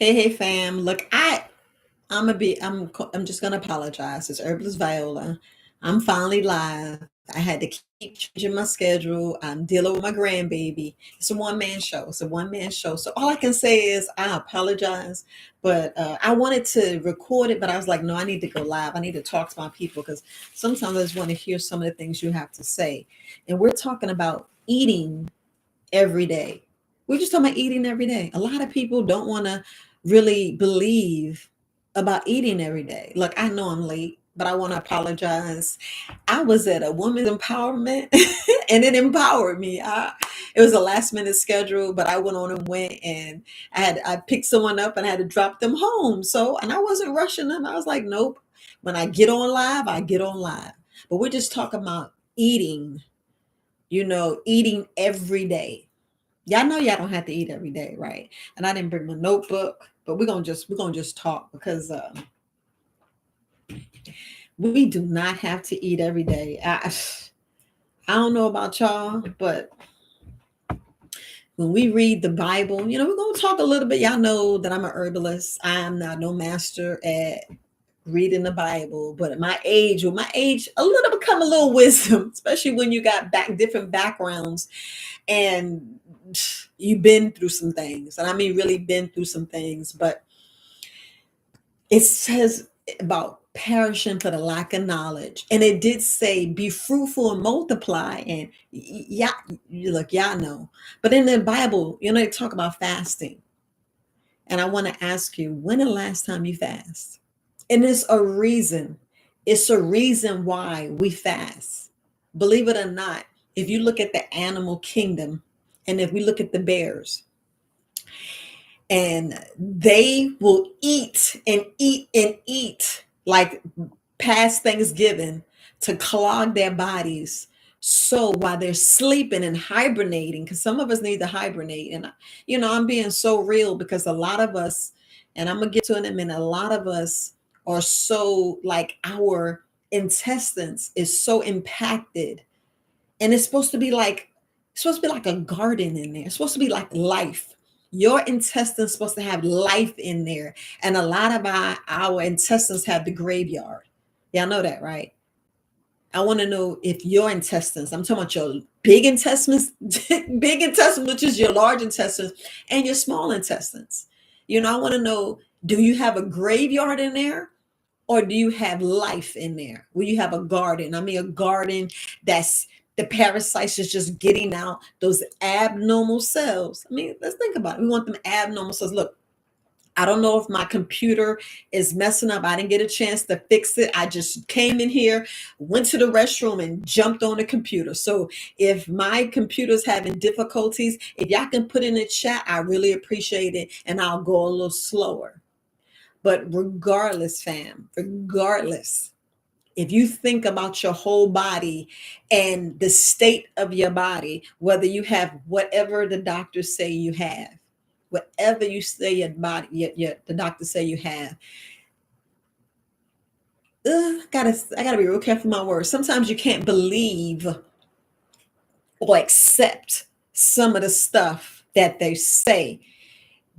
Hey, fam. Look, I'm just gonna apologize. It's Herbalist Viola. I'm finally live. I had to keep changing my schedule. I'm dealing with my grandbaby. It's a one man show. It's a one man show. So all I can say is I apologize. But I wanted to record it, but I was like, no, I need to go live. I need to talk to my people because sometimes I just want to hear some of the things you have to say. And we're talking about eating every day. We're just talking about eating every day. A lot of people don't want to really believe about eating every day. Look, I know I'm late, but I want to apologize. I was at a women's empowerment and it empowered me. It was a last minute schedule, but I went on and went and I picked someone up and I had to drop them home. So, and I wasn't rushing them. I was like, nope. When I get on live, I get on live. But we're just talking about eating, eating every day. Y'all know y'all don't have to eat every day, right? And I didn't bring my notebook, but we're gonna just talk because we do not have to eat every day. I don't know about y'all, but when we read the Bible, we're gonna talk a little bit. Y'all know that I'm a herbalist. I am not no master at reading the Bible, but at my age, a little become a little wisdom, especially when you got different backgrounds and you've been through some things, and I mean really been through some things. But it says about perishing for the lack of knowledge, and it did say be fruitful and multiply. And yeah, look, y'all know. But in the Bible, they talk about fasting, and I want to ask you, when the last time you fast? And it's a reason why we fast. Believe it or not, if you look at the animal kingdom, and if we look at the bears, and they will eat and eat and eat like past Thanksgiving to clog their bodies. So while they're sleeping and hibernating, because some of us need to hibernate, and I'm being so real because a lot of us, and I'm gonna get to it in a minute, a lot of us are so like our intestines is so impacted, and it's supposed to be like a garden in there. It's supposed to be like life. Your intestines supposed to have life in there, and a lot of our intestines have the graveyard. Y'all know that, right? I want to know if your intestines, I'm talking about your big intestines, big intestines, which is your large intestines, and your small intestines. I want to know, do you have a graveyard in there? Or do you have life in there? Will you have a garden? I mean, a garden that's the parasites is just getting out those abnormal cells. I mean, let's think about it. We want them abnormal cells. Look, I don't know if my computer is messing up. I didn't get a chance to fix it. I just came in here, went to the restroom, and jumped on the computer. So if my computer's having difficulties, if y'all can put in the chat, I really appreciate it. And I'll go a little slower. But regardless, fam, regardless, if you think about your whole body and the state of your body, whether you have whatever the doctors say you have, whatever you say your body, the doctors say you have, I gotta be real careful with my words. Sometimes you can't believe or accept some of the stuff that they say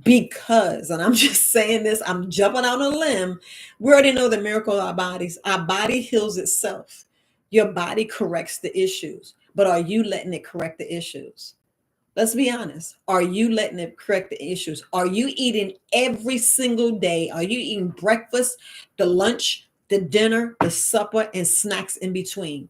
because, and I'm just saying this, I'm jumping out on a limb. We already know the miracle of our bodies. Our body heals itself. Your body corrects the issues, but are you letting it correct the issues? Let's be honest. Are you letting it correct the issues? Are you eating every single day? Are you eating breakfast, the lunch, the dinner, the supper, and snacks in between?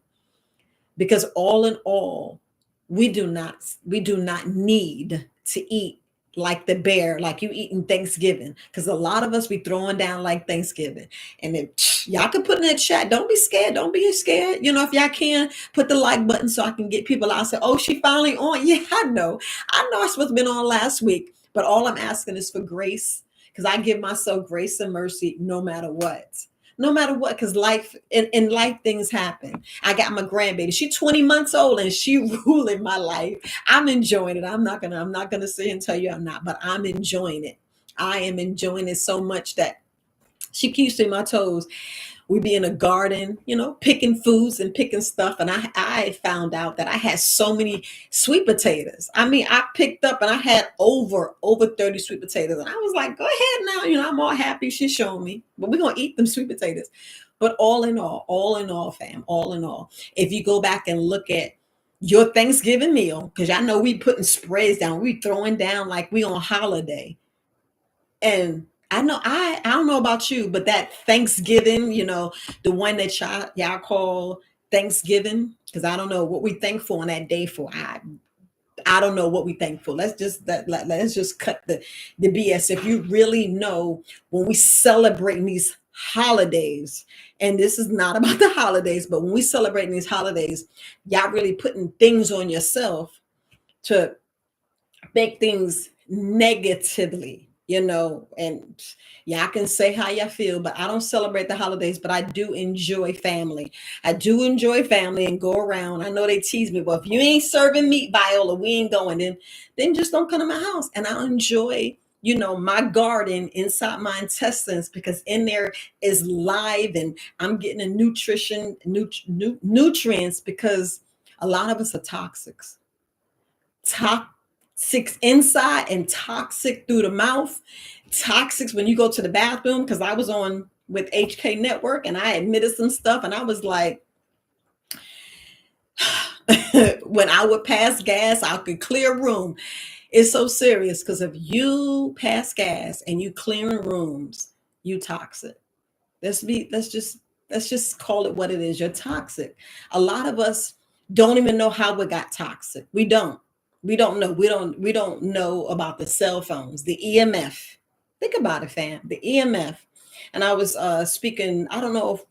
Because all in all, we do not need to eat like the bear, like you eating Thanksgiving. Because a lot of us be throwing down like Thanksgiving. And if y'all can put in the chat, don't be scared. Don't be scared. If y'all can put the like button so I can get people out and say, oh, she finally on. Yeah, I know. I know I supposed to been on last week, but all I'm asking is for grace. Because I give myself grace and mercy no matter what. No matter what, because life in life things happen. I got my grandbaby. She's 20 months old and she ruling my life. I'm enjoying it. I'm not gonna sit and tell you I'm not, but I'm enjoying it. I am enjoying it so much that she keeps me on my toes. We be in a garden, picking foods and picking stuff. And I found out that I had so many sweet potatoes. I mean, I picked up and I had over 30 sweet potatoes. And I was like, go ahead now. I'm all happy she's showing me. But we're gonna eat them sweet potatoes. But all in all, fam, all in all, if you go back and look at your Thanksgiving meal, because I know we putting spreads down, we throwing down like we on holiday. And I know I don't know about you, but that Thanksgiving, the one that y'all call Thanksgiving, because I don't know what we thankful on that day for. I don't know what we thankful. Let's just cut the BS. If you really know, when we celebrate these holidays, and this is not about the holidays, but when we celebrate these holidays, y'all really putting things on yourself to make things negatively, and y'all can say how you feel, but I don't celebrate the holidays, but I do enjoy family. I do enjoy family and go around. I know they tease me, but if you ain't serving meat, Viola, we ain't going. Then just don't come to my house. And I enjoy, my garden inside my intestines, because in there is live and I'm getting a nutrients, because a lot of us are toxic inside and toxic through the mouth. Toxic when you go to the bathroom, because I was on with HK Network and I admitted some stuff, and I was like, when I would pass gas, I could clear a room. It's so serious, because if you pass gas and you clearing rooms, you toxic. Let's just call it what it is. You're toxic. A lot of us don't even know how we got toxic. We don't know. We don't know about the cell phones, the EMF. Think about it, fam. The EMF. And I was speaking, I don't know if,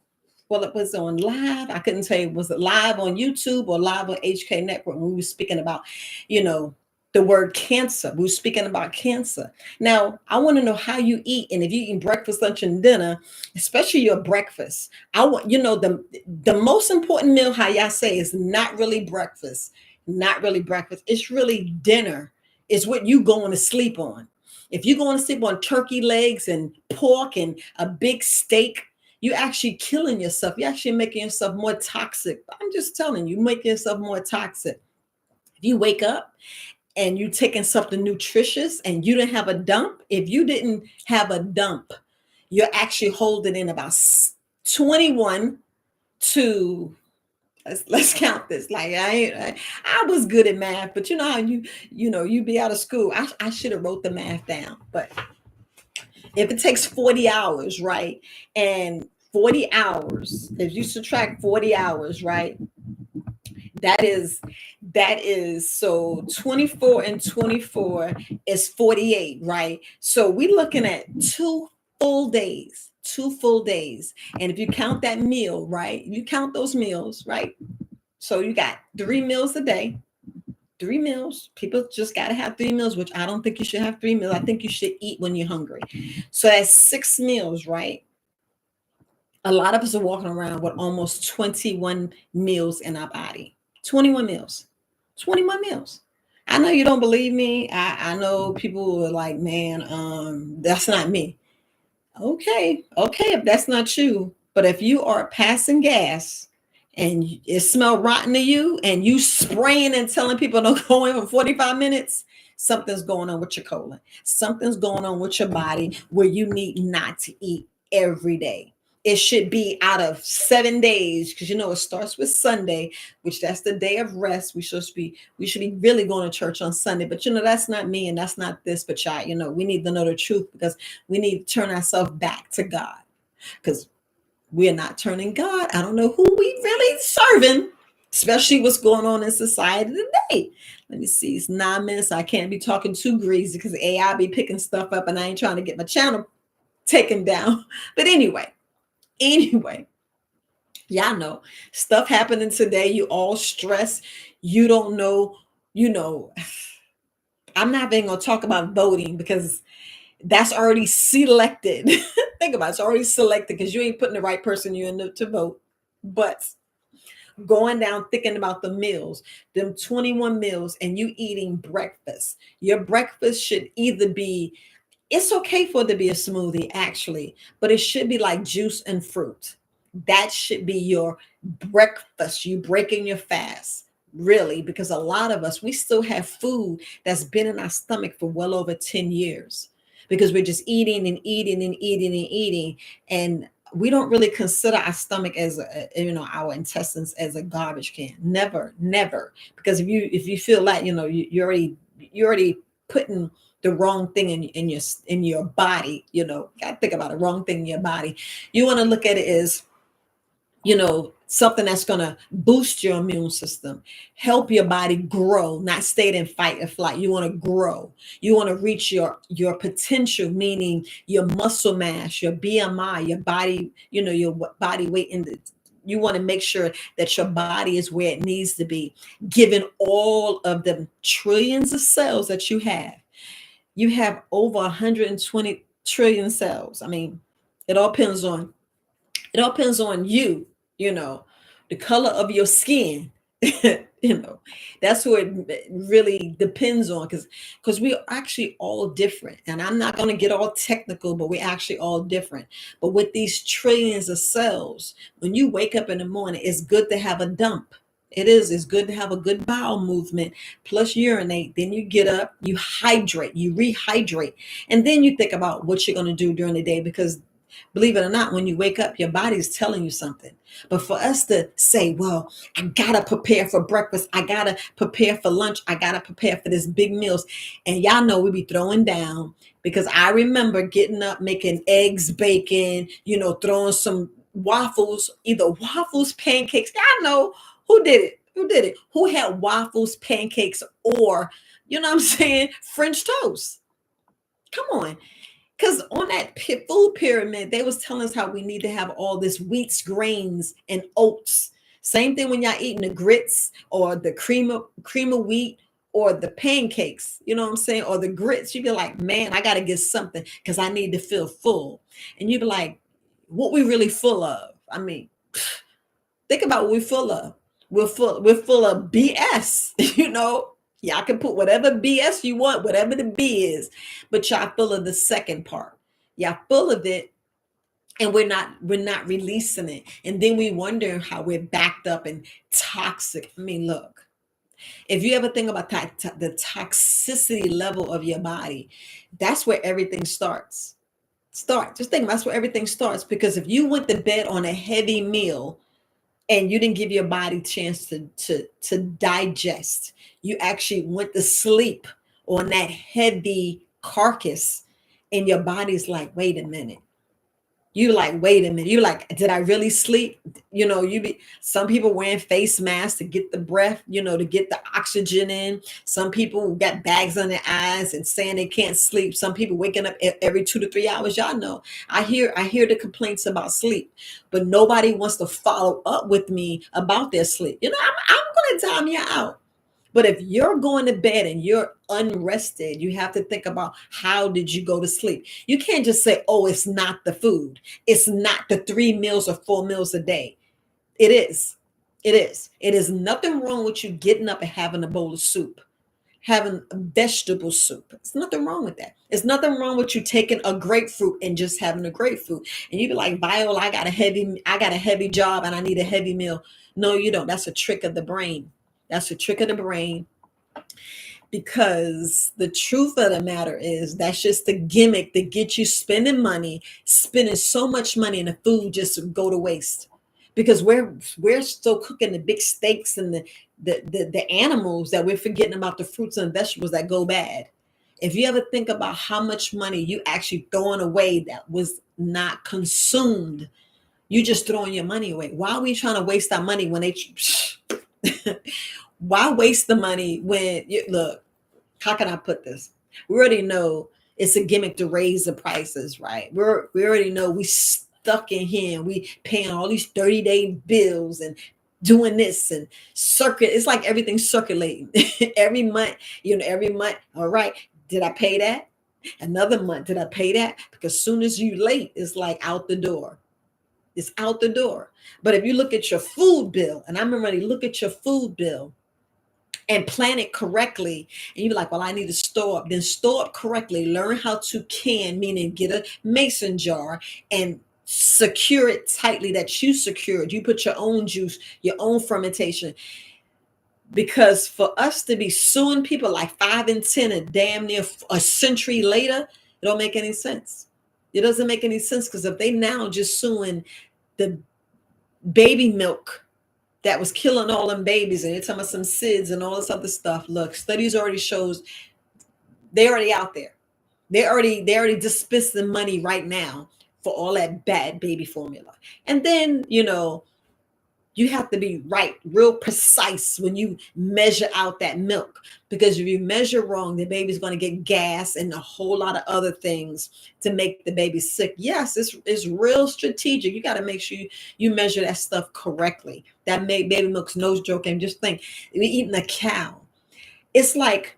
well, it was on live. I couldn't tell you, was it live on YouTube or live on HK Network, when we were speaking about, you know, the word cancer. We were speaking about cancer. Now, I want to know how you eat, and if you eat breakfast, lunch, and dinner, especially your breakfast. I want, the most important meal, how y'all say, is not really breakfast. Not really breakfast. It's really dinner. It's what you going to sleep on. If you're going to sleep on turkey legs and pork and a big steak, you're actually killing yourself. You're actually making yourself more toxic. I'm just telling you, making yourself more toxic. If you wake up and you taking something nutritious and you didn't have a dump, if you didn't have a dump, you're actually holding in about 21 to, let's count this. Like I was good at math, but you know how you be out of school. I should have wrote the math down. But if it takes 40 hours, right? And 40 hours, if you subtract 40 hours, right? That is so 24 and 24 is 48, right? So we're looking at 2 full days, 2 full days. And if you count that meal, right? You count those meals, right? So you got 3 meals a day. 3 meals. People just got to have 3 meals, which I don't think you should have 3 meals. I think you should eat when you're hungry. So that's 6 meals, right? A lot of us are walking around with almost 21 meals in our body. 21 meals. 21 meals. I know you don't believe me. I know people are like, man, that's not me. Okay, if that's not you. But if you are passing gas and it smell rotten to you, and you spraying and telling people don't go in for 45 minutes, something's going on with your colon. Something's going on with your body, where you need not to eat every day. It should be out of 7 days, because it starts with Sunday, which that's the day of rest. We should be really going to church on Sunday. But that's not me and that's not this. But y'all, we need to know the truth, because we need to turn ourselves back to God, because we are not turning God. I don't know who we really serving, especially what's going on in society today. Let me see. It's 9 minutes. I can't be talking too greasy, because AI be picking stuff up, and I ain't trying to get my channel taken down. But anyway, y'all know stuff happening today. You all stressed. You don't know, you know. I'm not even gonna talk about voting, because that's already selected. Think about it. It's already selected, because you ain't putting the right person you in to vote. But going down, thinking about the meals, them 21 meals, and you eating breakfast. Your breakfast should either be, it's okay for it to be a smoothie, actually, but it should be like juice and fruit. That should be your breakfast. You breaking your fast, really, because a lot of us, we still have food that's been in our stomach for well over 10 years because we're just eating and eating and eating and eating. And we don't really consider our stomach as our intestines as a garbage can. Never, never. Because if you feel that, you're already putting the wrong thing in your body. Gotta think about the wrong thing in your body. You want to look at it as something that's going to boost your immune system, help your body grow, not stay in fight or flight. You want to grow. You want to reach your potential, meaning your muscle mass, your BMI, your body, your body weight. You want to make sure that your body is where it needs to be, given all of the trillions of cells that you have. You have over 120 trillion cells. I mean, it all depends on you, you know, the color of your skin. you know, that's what it really depends on, because we're actually all different. And I'm not going to get all technical, but we're actually all different. But with these trillions of cells, when you wake up in the morning, it's good to have a dump. It's good to have a good bowel movement, plus urinate. Then you get up, you hydrate, you rehydrate, and then you think about what you're going to do during the day, because believe it or not, when you wake up, your body's telling you something. But for us to say, well, I gotta prepare for breakfast, I gotta prepare for lunch, I gotta prepare for this big meals. And y'all know we be throwing down, because I remember getting up, making eggs, bacon, throwing some waffles, either waffles, pancakes. Y'all know who did it. Who did it? Who had waffles, pancakes, or, what I'm saying, French toast? Come on. Because on that food pyramid, they was telling us how we need to have all this wheats, grains, and oats. Same thing when y'all eating the grits or the cream of wheat or the pancakes, you know what I'm saying, or the grits. You be like, man, I got to get something because I need to feel full. And you be like, what we really full of? I mean, think about what we're full of. We're full of BS, Y'all can put whatever BS you want, whatever the B is, but y'all full of the second part. Y'all full of it, and we're not releasing it. And then we wonder how we're backed up and toxic. I mean, look, if you ever think about the toxicity level of your body, that's where everything starts. Just think that's where everything starts. Because if you went to bed on a heavy meal and you didn't give your body a chance to digest, you actually went to sleep on that heavy carcass, and your body's like, wait a minute. You like, wait a minute. You like, did I really sleep? Some people wearing face masks to get the breath, to get the oxygen in. Some people got bags on their eyes and saying they can't sleep. Some people waking up every 2 to 3 hours. Y'all know, I hear the complaints about sleep, but nobody wants to follow up with me about their sleep. I'm going to time you out. But if you're going to bed and you're unrested, you have to think about, how did you go to sleep? You can't just say, oh, it's not the food. It's not the 3 meals or 4 meals a day. It is. It is. It is nothing wrong with you getting up and having a bowl of soup, having a vegetable soup. It's nothing wrong with that. It's nothing wrong with you taking a grapefruit and just having a grapefruit. And you be like, Viola, I got a heavy job and I need a heavy meal. No, you don't. That's a trick of the brain. That's a trick of the brain, because the truth of the matter is that's just the gimmick to get you spending so much money, and the food just go to waste, because we're still cooking the big steaks and the animals, that we're forgetting about the fruits and vegetables that go bad. If you ever think about how much money you actually throwing away that was not consumed, you just throwing your money away. Why are we trying to waste our money when they why waste the money when you look? How can I put this? We already know it's a gimmick to raise the prices, right? We already know we stuck in here and we paying all these 30-day bills and doing this and it's like everything's circulating every month, every month. All right, did I pay that? Another month, did I pay that? Because soon as you late, it's like out the door. It's out the door. But if you look at your food bill, and I'm ready to look at your food bill and plan it correctly, and you're like, well, I need to store up. Then store up correctly. Learn how to can, meaning get a mason jar and secure it tightly, that you secured. You put your own juice, your own fermentation. Because for us to be suing people like 5 and 10 and damn near a century later, it don't make any sense. It doesn't make any sense, because if they now just suing the baby milk that was killing all them babies, and they're talking about some SIDS and all this other stuff. Look, studies already shows they're already out there. They already dispensing money right now for all that bad baby formula. And then, you have to be right, real precise when you measure out that milk. Because if you measure wrong, the baby's going to get gas and a whole lot of other things to make the baby sick. Yes, it's real strategic. You got to make sure you measure that stuff correctly. That baby milk's no joke. And just think, we're eating a cow. It's like,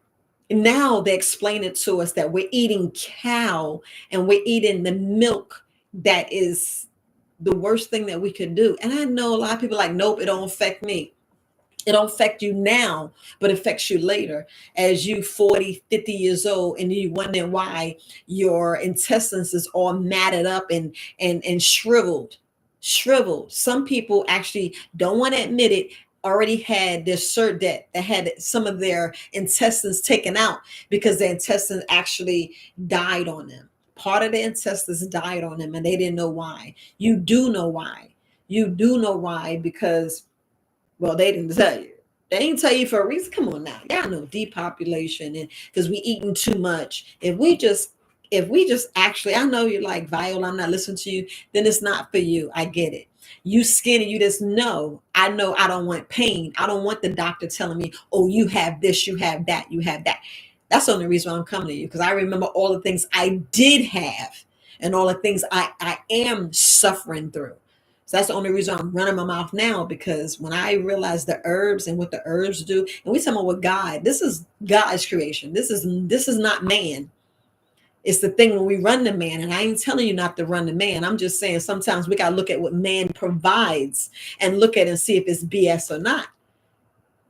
now they explain it to us that we're eating cow and we're eating the milk that is the worst thing that we could do. And I know a lot of people are like, nope, it don't affect me. It don't affect you now, but it affects you later as you 40, 50 years old, and you wondering why your intestines is all matted up and shriveled. Some people actually don't want to admit it, already had their that had some of their intestines taken out because their intestines actually died on them. Part of the intestines died on them, and they didn't know why. You do know why. You do know why, because, well, they didn't tell you. They didn't tell you for a reason. Come on now. Y'all know depopulation, and because we eating too much. If we just actually, I know you're like, Viola, I'm not listening to you, then it's not for you. I get it. You skinny, you just know I don't want pain. I don't want the doctor telling me, oh, you have this, you have that, you have that. That's the only reason why I'm coming to you, because I remember all the things I did have and all the things I am suffering through. So that's the only reason I'm running my mouth now, because when I realize the herbs and what the herbs do, and we talking about with God, this is God's creation. This is not man. It's the thing when we run the man, and I ain't telling you not to run the man. I'm just saying sometimes we got to look at what man provides and look at it and see if it's BS or not.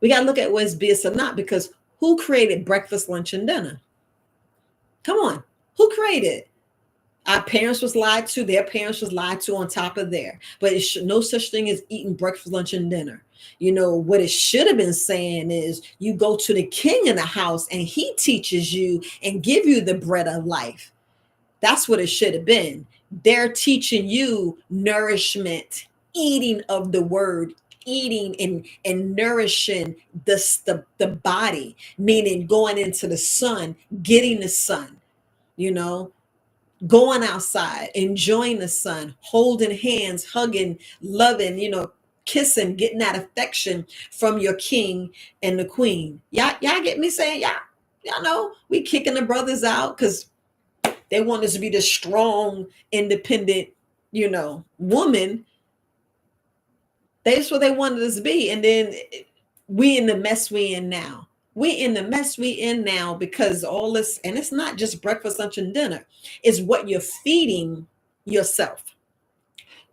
We got to look at what's BS or not, because who created breakfast, lunch, and dinner? Come on. Who created it? Our parents was lied to. Their parents was lied to on top of there. But no such thing as eating breakfast, lunch, and dinner. What it should have been saying is you go to the king in the house and he teaches you and give you the bread of life. That's what it should have been. They're teaching you nourishment, eating of the word, eating and nourishing the body, meaning going into the sun, getting the sun, you know, going outside, enjoying the sun, holding hands, hugging, loving, kissing, getting that affection from your king and the queen. Y'all get me saying, y'all know we kicking the brothers out because they want us to be the strong, independent, woman. That's what they wanted us to be. And then we in the mess we in now. We in the mess we in now because all this, and it's not just breakfast, lunch, and dinner. It's what you're feeding yourself.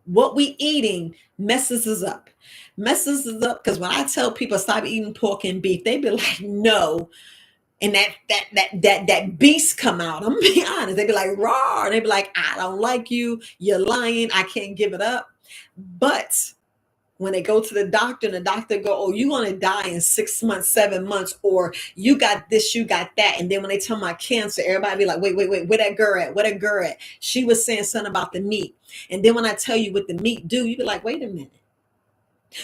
What we eating messes us up. Messes us up because when I tell people stop eating pork and beef, they be like, no. And that beast come out. I'm gonna be honest. They be like, raw. They be like, I don't like you. You're lying. I can't give it up. But when they go to the doctor and the doctor go, oh, you're going to die in 6 months, 7 months, or you got this, you got that. And then when they tell my cancer, everybody be like, wait, where that girl at? Where that girl at? She was saying something about the meat. And then when I tell you what the meat do, you be like, wait a minute.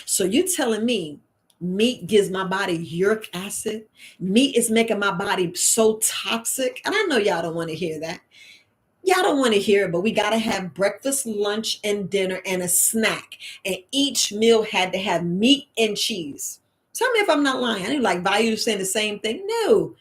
So you telling me meat gives my body uric acid? Meat is making my body so toxic? And I know y'all don't want to hear that. Y'all don't want to hear it, but we got to have breakfast, lunch, and dinner and a snack. And each meal had to have meat and cheese. Tell me if I'm not lying. I didn't like value saying the same thing. No,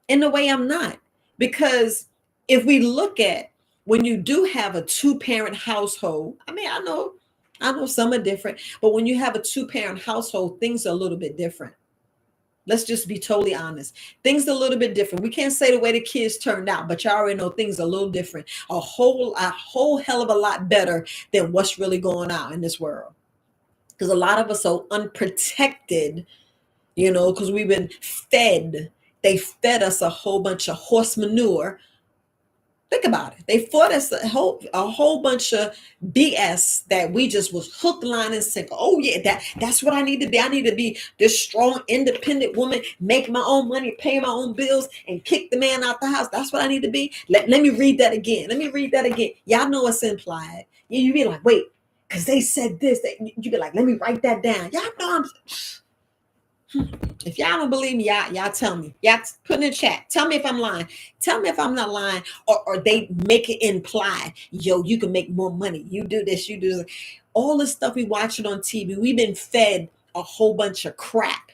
in a way I'm not. Because if we look at when you do have a two-parent household, I mean, I know some are different, but when you have a two-parent household, things are a little bit different. Let's just be totally honest. Things are a little bit different. We can't say the way the kids turned out, but you already know things are a little different. A whole hell of a lot better than what's really going on in this world. Because a lot of us are unprotected, because we've been fed. They fed us a whole bunch of horse manure Think about it. They fought us a whole bunch of BS that we just was hook, line, and sinker. Oh yeah, that's what I need to be. I need to be this strong, independent woman, make my own money, pay my own bills, and kick the man out the house. That's what I need to be. Let me read that again. Let me read that again. Y'all know what's implied. You be like, wait, because they said this. You be like, let me write that down. Y'all know I'm. If y'all don't believe me, y'all tell me. Y'all put in the chat. Tell me if I'm lying. Tell me if I'm not lying, or they make it imply, yo, you can make more money. You do this, you do this. All the stuff we watching on TV, we've been fed a whole bunch of crap.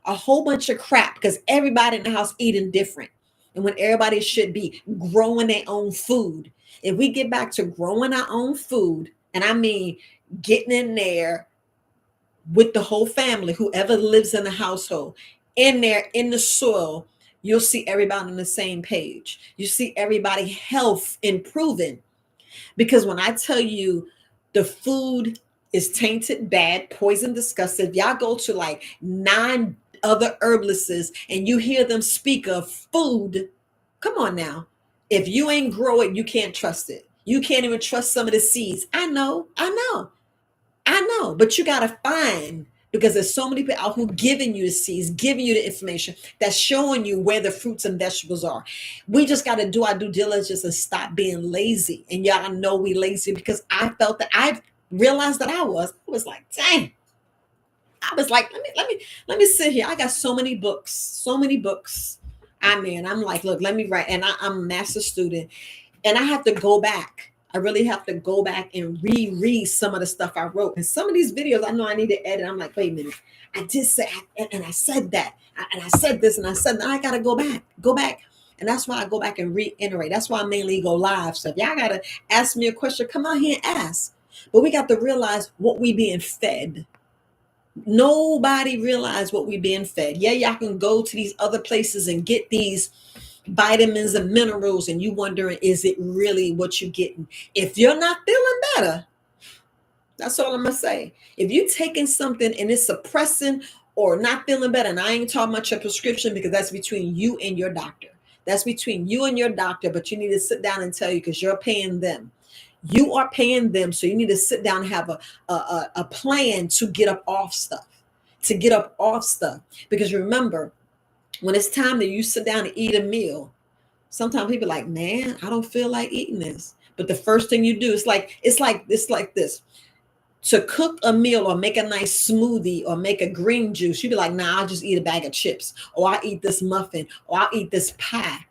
A whole bunch of crap because everybody in the house eating different. And when everybody should be growing their own food. If we get back to growing our own food, and I mean getting in there with the whole family, whoever lives in the household, in there in the soil, you'll see everybody on the same page. You see everybody health improving. Because when I tell you the food is tainted, bad, poison, disgusting, if y'all go to like 9 other herbalists and you hear them speak of food, come on now. If you ain't grow it, you can't trust it. You can't even trust some of the seeds. I know, but you gotta find, because there's so many people out who giving you the seeds, giving you the information that's showing you where the fruits and vegetables are. We just gotta do our due diligence and stop being lazy. And y'all know we lazy because I felt that I realized that I was like, dang. I was like, let me sit here. I got so many books, so many books. I mean, I'm like, look, let me write. And I'm a master student and I have to go back. I really have to go back and reread some of the stuff I wrote. And some of these videos I know I need to edit. I'm like, wait a minute. I did say, and I said that. And I said this and I said that. I got to go back. And that's why I go back and reiterate. That's why I mainly go live. So if y'all got to ask me a question, come out here and ask. But we got to realize what we being fed. Nobody realize what we being fed. Yeah, y'all can go to these other places and get these vitamins and minerals, and you wondering, is it really what you're getting? If you're not feeling better, that's all I'm gonna say. If you're taking something and it's suppressing or not feeling better, and I ain't talking about your prescription because that's between you and your doctor. That's between you and your doctor, but you need to sit down and tell you because you're paying them. You are paying them, so you need to sit down and have a plan to get up off stuff. To get up off stuff. Because remember, when it's time that you sit down and eat a meal, sometimes people are like, man, I don't feel like eating this. But the first thing you do, it's like this. To cook a meal or make a nice smoothie or make a green juice, you'd be like, nah, I'll just eat a bag of chips, or I'll eat this muffin, or I'll eat this pie.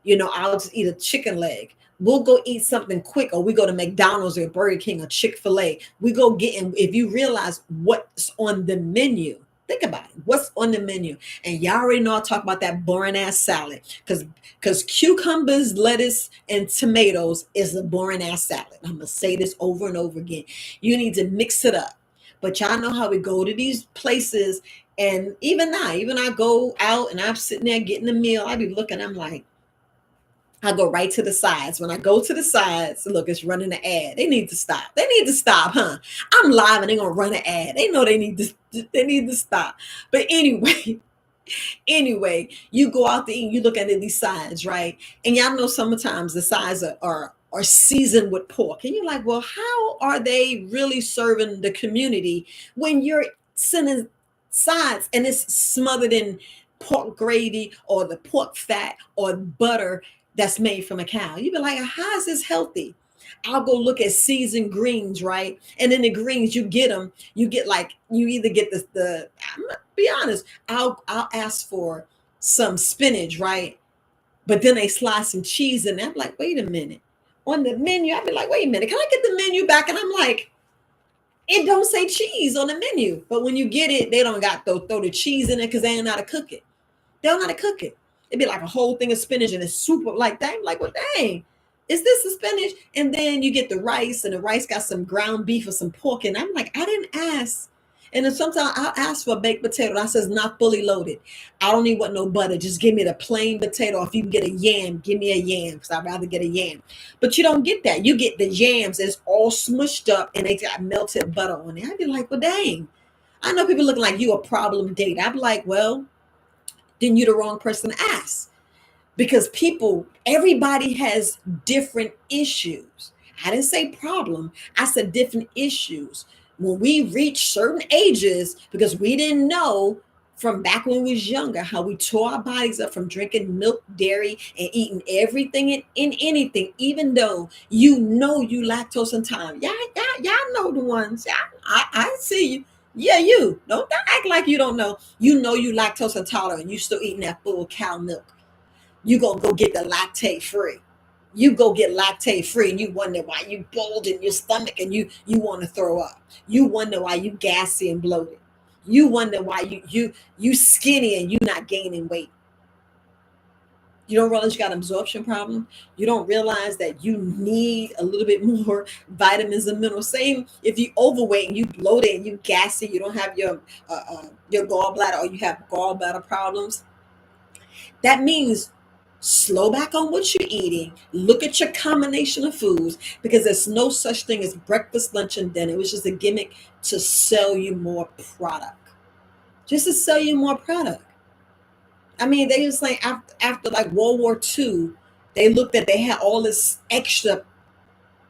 I'll just eat a chicken leg. We'll go eat something quick, or we go to McDonald's or Burger King or Chick-fil-A. We go get, and if you realize what's on the menu, think about it. What's on the menu? And y'all already know I talk about that boring ass salad. Because cucumbers, lettuce, and tomatoes is a boring ass salad. I'm gonna say this over and over again. You need to mix it up. But y'all know how we go to these places, and even I go out and I'm sitting there getting a meal. I be looking, I'm like, I go right to the sides. When I go to the sides, look, it's running an ad. They need to stop. They need to stop, huh? I'm live and they're gonna run an ad. They know they need to stop. But anyway, you go out to eat, you look at these sides, right? And y'all know sometimes the sides are seasoned with pork. And you're like, well, how are they really serving the community when you're sending sides and it's smothered in pork gravy or the pork fat or butter that's made from a cow? You'd be like, how is this healthy? I'll go look at seasoned greens, right? And in the greens, you get them. You get like, you either get I'm gonna be honest, I'll ask for some spinach, right? But then they slide some cheese in there. I'm like, wait a minute. On the menu, I'd be like, wait a minute, can I get the menu back? And I'm like, it don't say cheese on the menu. But when you get it, they don't got throw the cheese in it because they ain't know how to cook it. They don't know how to cook it. It'd be like a whole thing of spinach and it's super like that. I'm like, well, dang, is this a spinach? And then you get the rice, and the rice got some ground beef or some pork. And I'm like, I didn't ask. And then sometimes I'll ask for a baked potato. That says not fully loaded. I don't even want no butter. Just give me the plain potato. If you can get a yam, give me a yam, because I'd rather get a yam. But you don't get that. You get the yams that's all smushed up and they got melted butter on it. I'd be like, well, dang. I know people looking like you a problem date. I'd be like, well, then you're the wrong person to ask. because everybody has different issues. I didn't say problem, I said different issues. When we reach certain ages, because we didn't know from back when we was younger how we tore our bodies up from drinking milk, dairy, and eating everything and anything, even though you lactose intolerant. Y'all know the ones. I see you. Yeah, you don't act like you don't know. You lactose intolerant. You still eating that full cow milk. You gonna go get the lactate free. You go get lactate free, and you wonder why you bulge in your stomach, and you want to throw up. You wonder why you gassy and bloated. You wonder why you skinny and you not gaining weight. You don't realize you got an absorption problem. You don't realize that you need a little bit more vitamins and minerals. Same if you overweight and you bloated and you gassy, you don't have your gallbladder, or you have gallbladder problems. That means slow back on what you're eating. Look at your combination of foods, because there's no such thing as breakfast, lunch, and dinner. It was just a gimmick to sell you more product. Just to sell you more product. I mean, they just like after like World War II, they had all this extra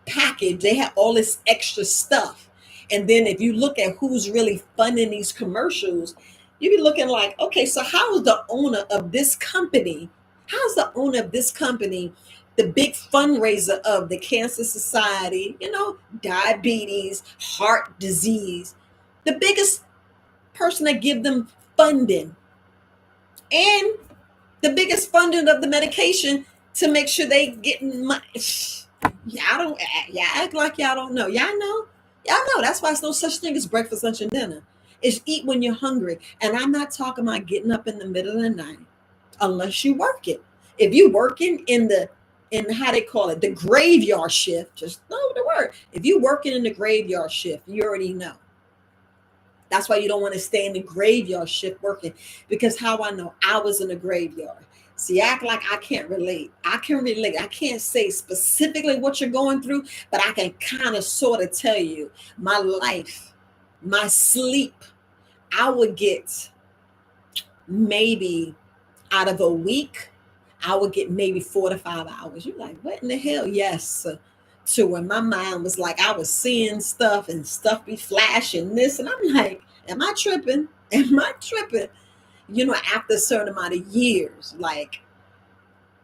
package. They had all this extra stuff. And then if you look at who's really funding these commercials, you be looking like, okay, so how is the owner of this company? How's the owner of this company, the big fundraiser of the Cancer Society, diabetes, heart disease, the biggest person that give them funding, and the biggest funding of the medication to make sure they getting money. Y'all act like y'all don't know. Y'all know. That's why it's no such thing as breakfast, lunch, and dinner. It's eat when you're hungry. And I'm not talking about getting up in the middle of the night unless you work it. If you working in how they call it, the graveyard shift, just know the word. If you working in the graveyard shift, you already know. That's why you don't want to stay in the graveyard shift working, because how I know, I was in the graveyard. See, act like I can't relate. I can relate. I can't say specifically what you're going through, but I can kind of sort of tell you my life, my sleep. I would get maybe out of a week, I would get maybe 4 to 5 hours. You're like, what in the hell? Yes. To when my mind was like, I was seeing stuff and stuff be flashing this. And I'm like, am I tripping? Am I tripping? After a certain amount of years, like,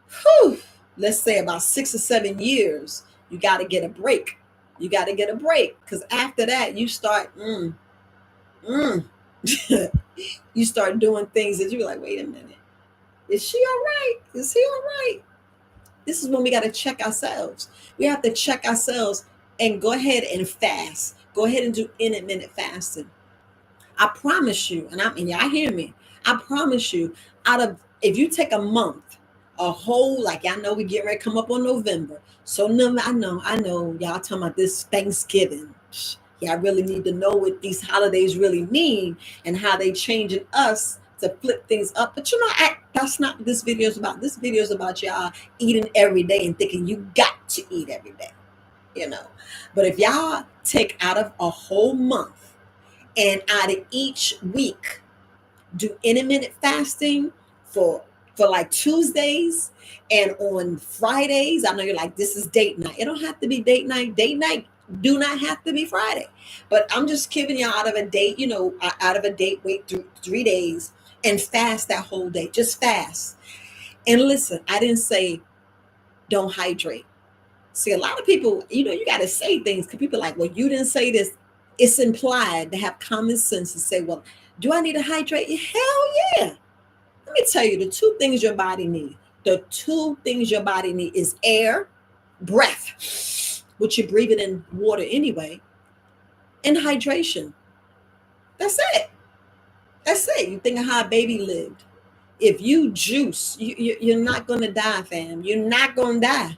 whew, let's say about 6 or 7 years, you got to get a break. You got to get a break. Because after that, you start, mm. You start doing things that you're like, wait a minute. Is she all right? Is he all right? This is when we got to check ourselves. We have to check ourselves and go ahead and fast. Go ahead and do intermittent fasting. I promise you, and y'all hear me. I promise you, if you take a month, a whole, like I know we get ready to come up on November. So I know y'all talking about this Thanksgiving. Y'all really need to know what these holidays really mean and how they changing us to flip things up. But that's not what this video is about. This video is about y'all eating every day and thinking you got to eat every day. But if y'all take out of a whole month and out of each week, do intermittent fasting for like Tuesdays, and on Fridays, I know you're like, this is date night. It don't have to be date night. Date night do not have to be Friday. But I'm just giving you out of a date, wait 3 days and fast that whole day. Just fast. And listen, I didn't say don't hydrate. See, a lot of people, you got to say things because people are like, well, you didn't say this. It's implied to have common sense to say, well, do I need to hydrate? Hell yeah. Let me tell you the two things your body needs. The two things your body needs is air, breath, which you're breathing in water anyway, and hydration. That's it. That's it. You think of how a baby lived. If you juice, you're not going to die, fam. You're not going to die.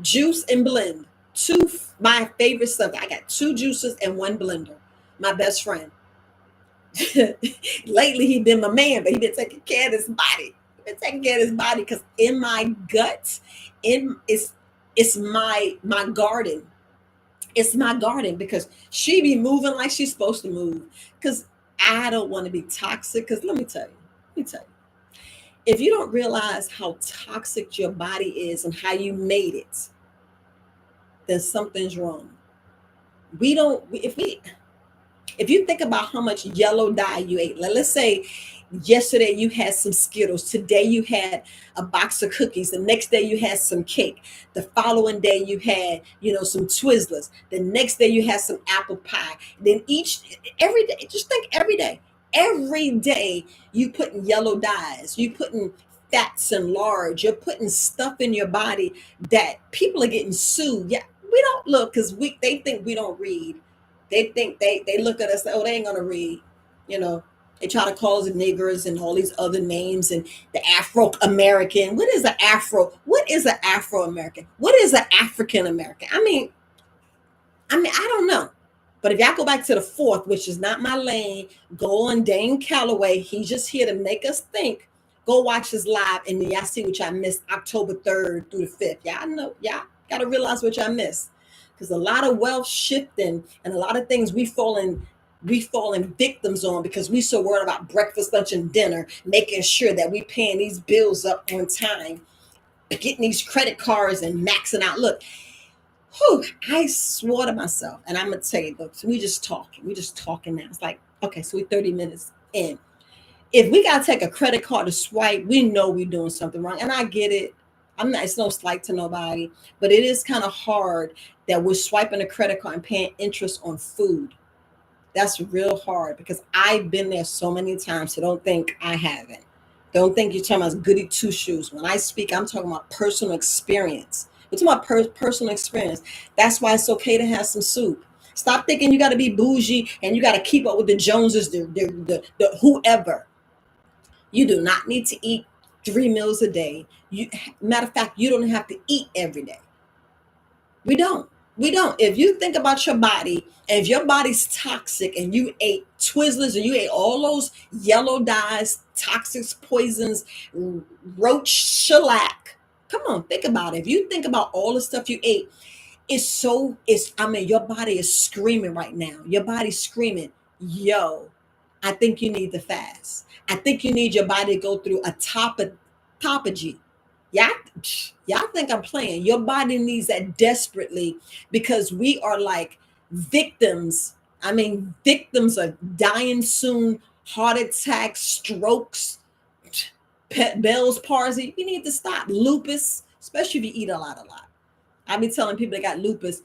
Juice and blend. Two, my favorite stuff. I got 2 juicers and 1 blender. My best friend. Lately, he been my man, but he been taking care of his body. He been taking care of his body because in my gut, it's my garden. It's my garden because she be moving like she's supposed to move. Because I don't want to be toxic. Because let me tell you, If you don't realize how toxic your body is and how you made it, then something's wrong. We don't, if you think about how much yellow dye you ate, let's say yesterday you had some Skittles, today you had a box of cookies, the next day you had some cake, the following day you had, some Twizzlers, the next day you had some apple pie. Then every day, just think every day you putting yellow dyes, you putting fats and large, you're putting stuff in your body that people are getting sued. Yeah, we don't look because they think we don't read. They think they look at us, oh, they ain't gonna read. You know, they try to call us niggers and all these other names and the Afro American. What is an Afro? What is an Afro American? What is an African American? I don't know. But if y'all go back to the fourth, which is not my lane, go on Dane Calloway. He's just here to make us think. Go watch his live, and then y'all see what y'all missed October 3rd through the 5th. Y'all know, y'all got to realize what y'all missed. Because a lot of wealth shifting and a lot of things we falling victims on because we so worried about breakfast, lunch, and dinner, making sure that we paying these bills up on time, getting these credit cards and maxing out. Look, whew, I swore to myself, and I'm gonna tell you, look, so we just talking now. It's like, okay, so we 30 minutes in. If we gotta take a credit card to swipe, we know we're doing something wrong. And I get it. I'm not, it's no slight to nobody, but it is kind of hard that we're swiping a credit card and paying interest on food. That's real hard because I've been there so many times. So don't think I haven't. Don't think you're talking about goody two shoes. When I speak, I'm talking about personal experience. We're talking about personal experience. That's why it's okay to have some soup. Stop thinking you got to be bougie and you got to keep up with the Joneses, the whoever. You do not need to eat 3 meals a day. Matter of fact, you don't have to eat every day. We don't. We don't. If you think about your body, and if your body's toxic and you ate Twizzlers and you ate all those yellow dyes, toxic poisons, roach shellac, come on, think about it. If you think about all the stuff you ate, your body is screaming right now. Your body's screaming, yo, I think you need to fast. I think you need your body to go through a topology. Y'all, y'all think I'm playing. Your body needs that desperately because we are like victims. Victims of dying soon, heart attacks, strokes, Bell's palsy. You need to stop. Lupus, especially if you eat a lot. I've been telling people that got lupus,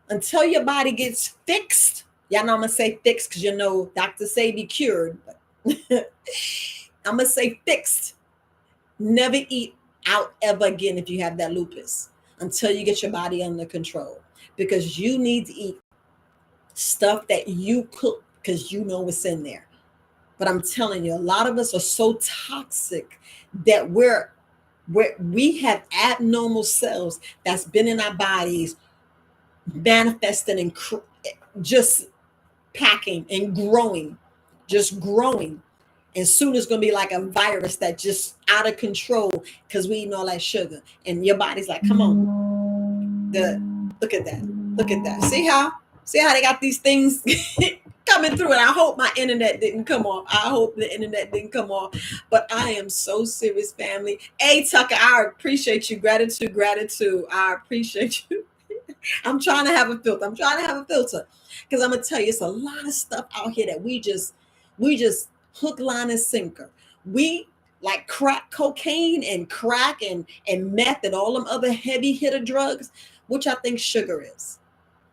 until your body gets fixed. Y'all know I'm gonna say fixed because doctors say be cured. But I'm gonna say fixed. Never eat out ever again if you have that lupus until you get your body under control. Because you need to eat stuff that you cook because you know what's in there. But I'm telling you, a lot of us are so toxic that we have abnormal cells that's been in our bodies manifesting and just packing and growing, just growing. And soon it's going to be like a virus that just out of control because we eating all that sugar. And your body's like, come on. Look at that. Look at that. See how they got these things coming through. And I hope my internet didn't come off. I hope the internet didn't come off. But I am so serious, family. Hey, Tucker, I appreciate you. Gratitude. I appreciate you. I'm trying to have a filter. Because I'm going to tell you, it's a lot of stuff out here that we just hook, line, and sinker. We like crack cocaine and crack and meth and all them other heavy hitter drugs, which I think sugar is.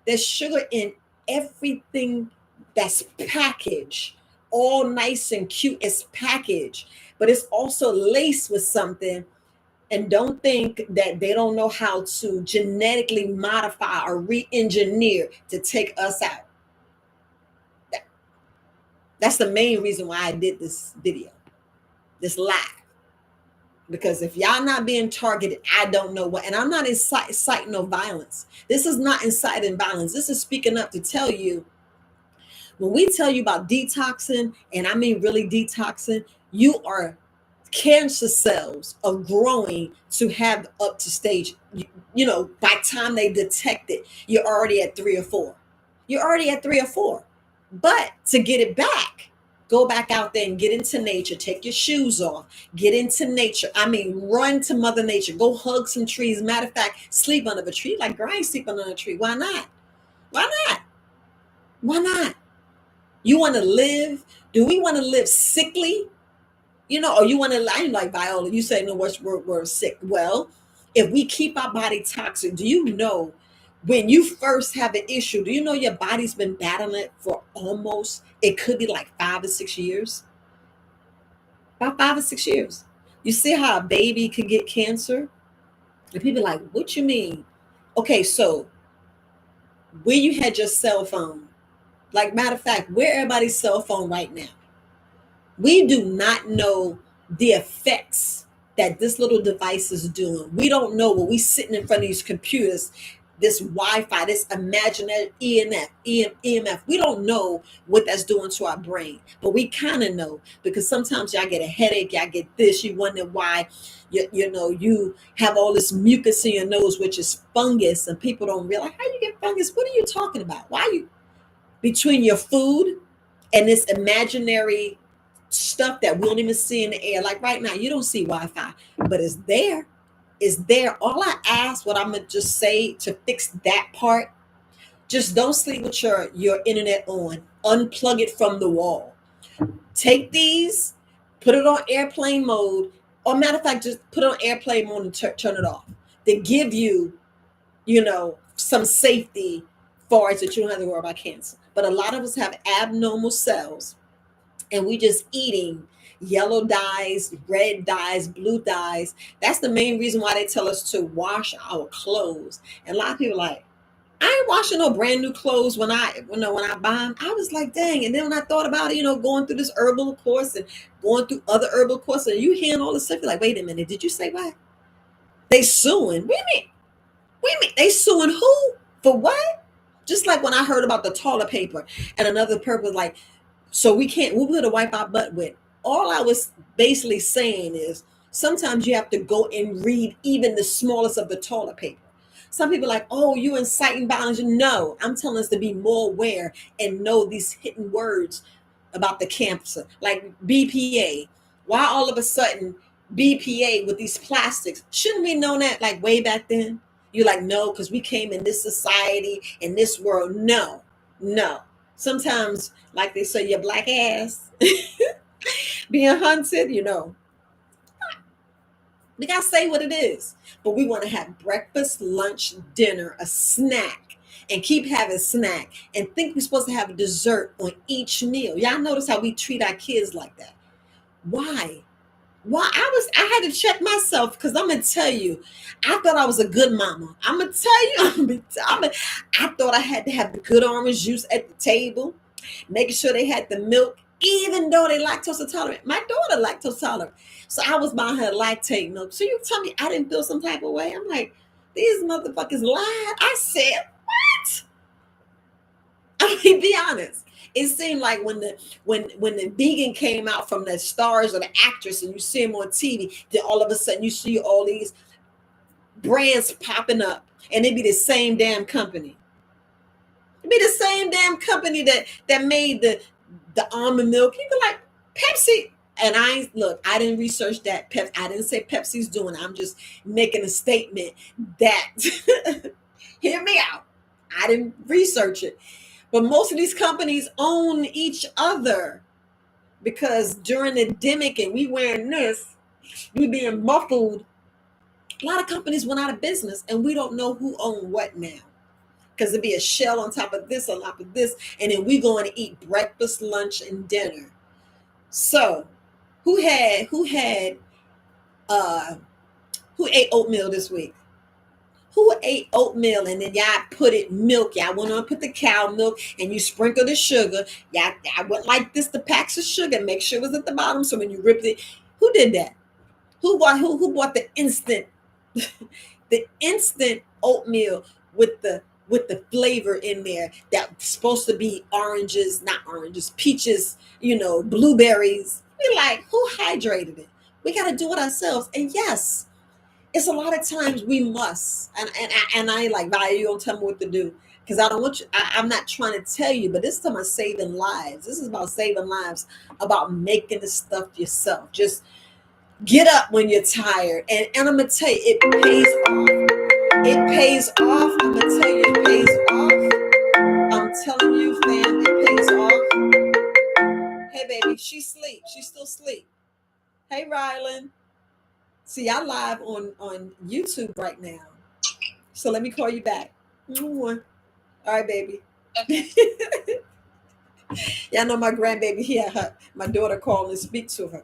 There's sugar in everything that's packaged, all nice and cute. It's packaged, but it's also laced with something. And don't think that they don't know how to genetically modify or re-engineer to take us out. That's the main reason why I did this video, this live. Because if y'all not being targeted, I don't know what. And I'm not inciting no violence. This is not inciting violence. This is speaking up to tell you, when we tell you about detoxing, and I mean really detoxing, you are cancer cells are growing to have up to stage. By the time they detect it, you're already at 3 or 4. But to get it back, Go back out there and get into nature. Take your shoes off. Get into nature. I mean, run to Mother Nature. Go hug some trees. Matter of fact, sleep under a tree. Like, girl, I ain't sleeping under a tree. Why not? Why not? Why not? You want to live? Do we want to live sickly? Or you want to, I ain't like Viola. You say no, we're sick. Well, if we keep our body toxic, do you know when you first have an issue, do you know your body's been battling it for almost, it could be like 5 or 6 years? About 5 or 6 years. You see how a baby could get cancer? And people are like, what you mean? Okay, so where you had your cell phone, like matter of fact, where everybody's cell phone right now, we do not know the effects that this little device is doing. We don't know when we sitting in front of these computers, this Wi-Fi, this imaginary EMF. We don't know what that's doing to our brain, but we kind of know because sometimes y'all get a headache, y'all get this, you wonder why you have all this mucus in your nose, which is fungus, and people don't realize how you get fungus. What are you talking about? Why you between your food and this imaginary stuff that we don't even see in the air. Like right now, you don't see Wi-Fi, but it's there. It's there. All I ask, what I'm gonna just say to fix that part, just don't sleep with your internet on. Unplug it from the wall. Take these, put it on airplane mode, or matter of fact, just put it on airplane mode and turn it off. They give you, some safety for it that you don't have to worry about cancer. But a lot of us have abnormal cells and we just eating yellow dyes, red dyes, blue dyes. That's the main reason why they tell us to wash our clothes. And a lot of people are like, I ain't washing no brand new clothes when I buy them. I was like, dang. And then when I thought about it, going through this herbal course and going through other herbal courses, and you hearing all this stuff, you're like, wait a minute, did you say what? They suing. Wait a minute. Wait a minute. They suing who? For what? Just like when I heard about the toilet paper and another purpose, like, so we can't, what we're to wipe our butt with. All I was basically saying is sometimes you have to go and read even the smallest of the toilet paper. Some people are like, oh, you inciting violence. No, I'm telling us to be more aware and know these hidden words about the cancer, like BPA. Why all of a sudden BPA with these plastics? Shouldn't we know that like way back then? You're like, no, because we came in this society, in this world. No, no. Sometimes, like they say, your black ass being hunted, we got to say what it is. But we want to have breakfast, lunch, dinner, a snack, and keep having snack and think we're supposed to have a dessert on each meal. Y'all notice how we treat our kids like that. Why? Why? I had to check myself because I'm gonna tell you, I thought I was a good mama. I'm gonna tell you, I thought I had to have the good orange juice at the table, making sure they had the milk, even though they lactose intolerant. My daughter lactose tolerant, so I was buying her lactate milk. So you tell me I didn't feel some type of way? I'm like, these motherfuckers lied. I said, what? I mean, be honest. It seemed like when the vegan came out from the stars or the actress, and you see him on TV, then all of a sudden you see all these brands popping up, and it be the same damn company. It be the same damn company that made the almond milk. You be like Pepsi, and I didn't research that. I didn't say Pepsi's doing it. I'm just making a statement that hear me out. I didn't research it. But most of these companies own each other because during the pandemic and we wearing this, we being muffled. A lot of companies went out of business and we don't know who owned what now. Because it'd be a shell on top of this, on top of this, and then we going to eat breakfast, lunch, and dinner. So who ate oatmeal this week? Who ate oatmeal and then y'all put it milk? Y'all went on put the cow milk and you sprinkle the sugar. Y'all went like this, the packs of sugar. Make sure it was at the bottom. So when you ripped it, who did that? Who bought the instant the instant oatmeal with the flavor in there that's supposed to be oranges, not oranges, peaches, blueberries. We like, who hydrated it? We got to do it ourselves. And yes, It's a lot of times we must, and I ain't like, Val, you don't tell me what to do, because I don't want you. I'm not trying to tell you, but this is about saving lives. This is about saving lives, about making the stuff yourself. Just get up when you're tired, and I'm gonna tell you, it pays off. It pays off. I'm gonna tell you, it pays off. I'm telling you, fam, it pays off. Hey, baby, she sleep. She still sleep. Hey, Rylan. See, I live on YouTube right now. So let me call you back. Mwah. All right, baby. Yeah, I know my grandbaby here. My daughter called and speak to her.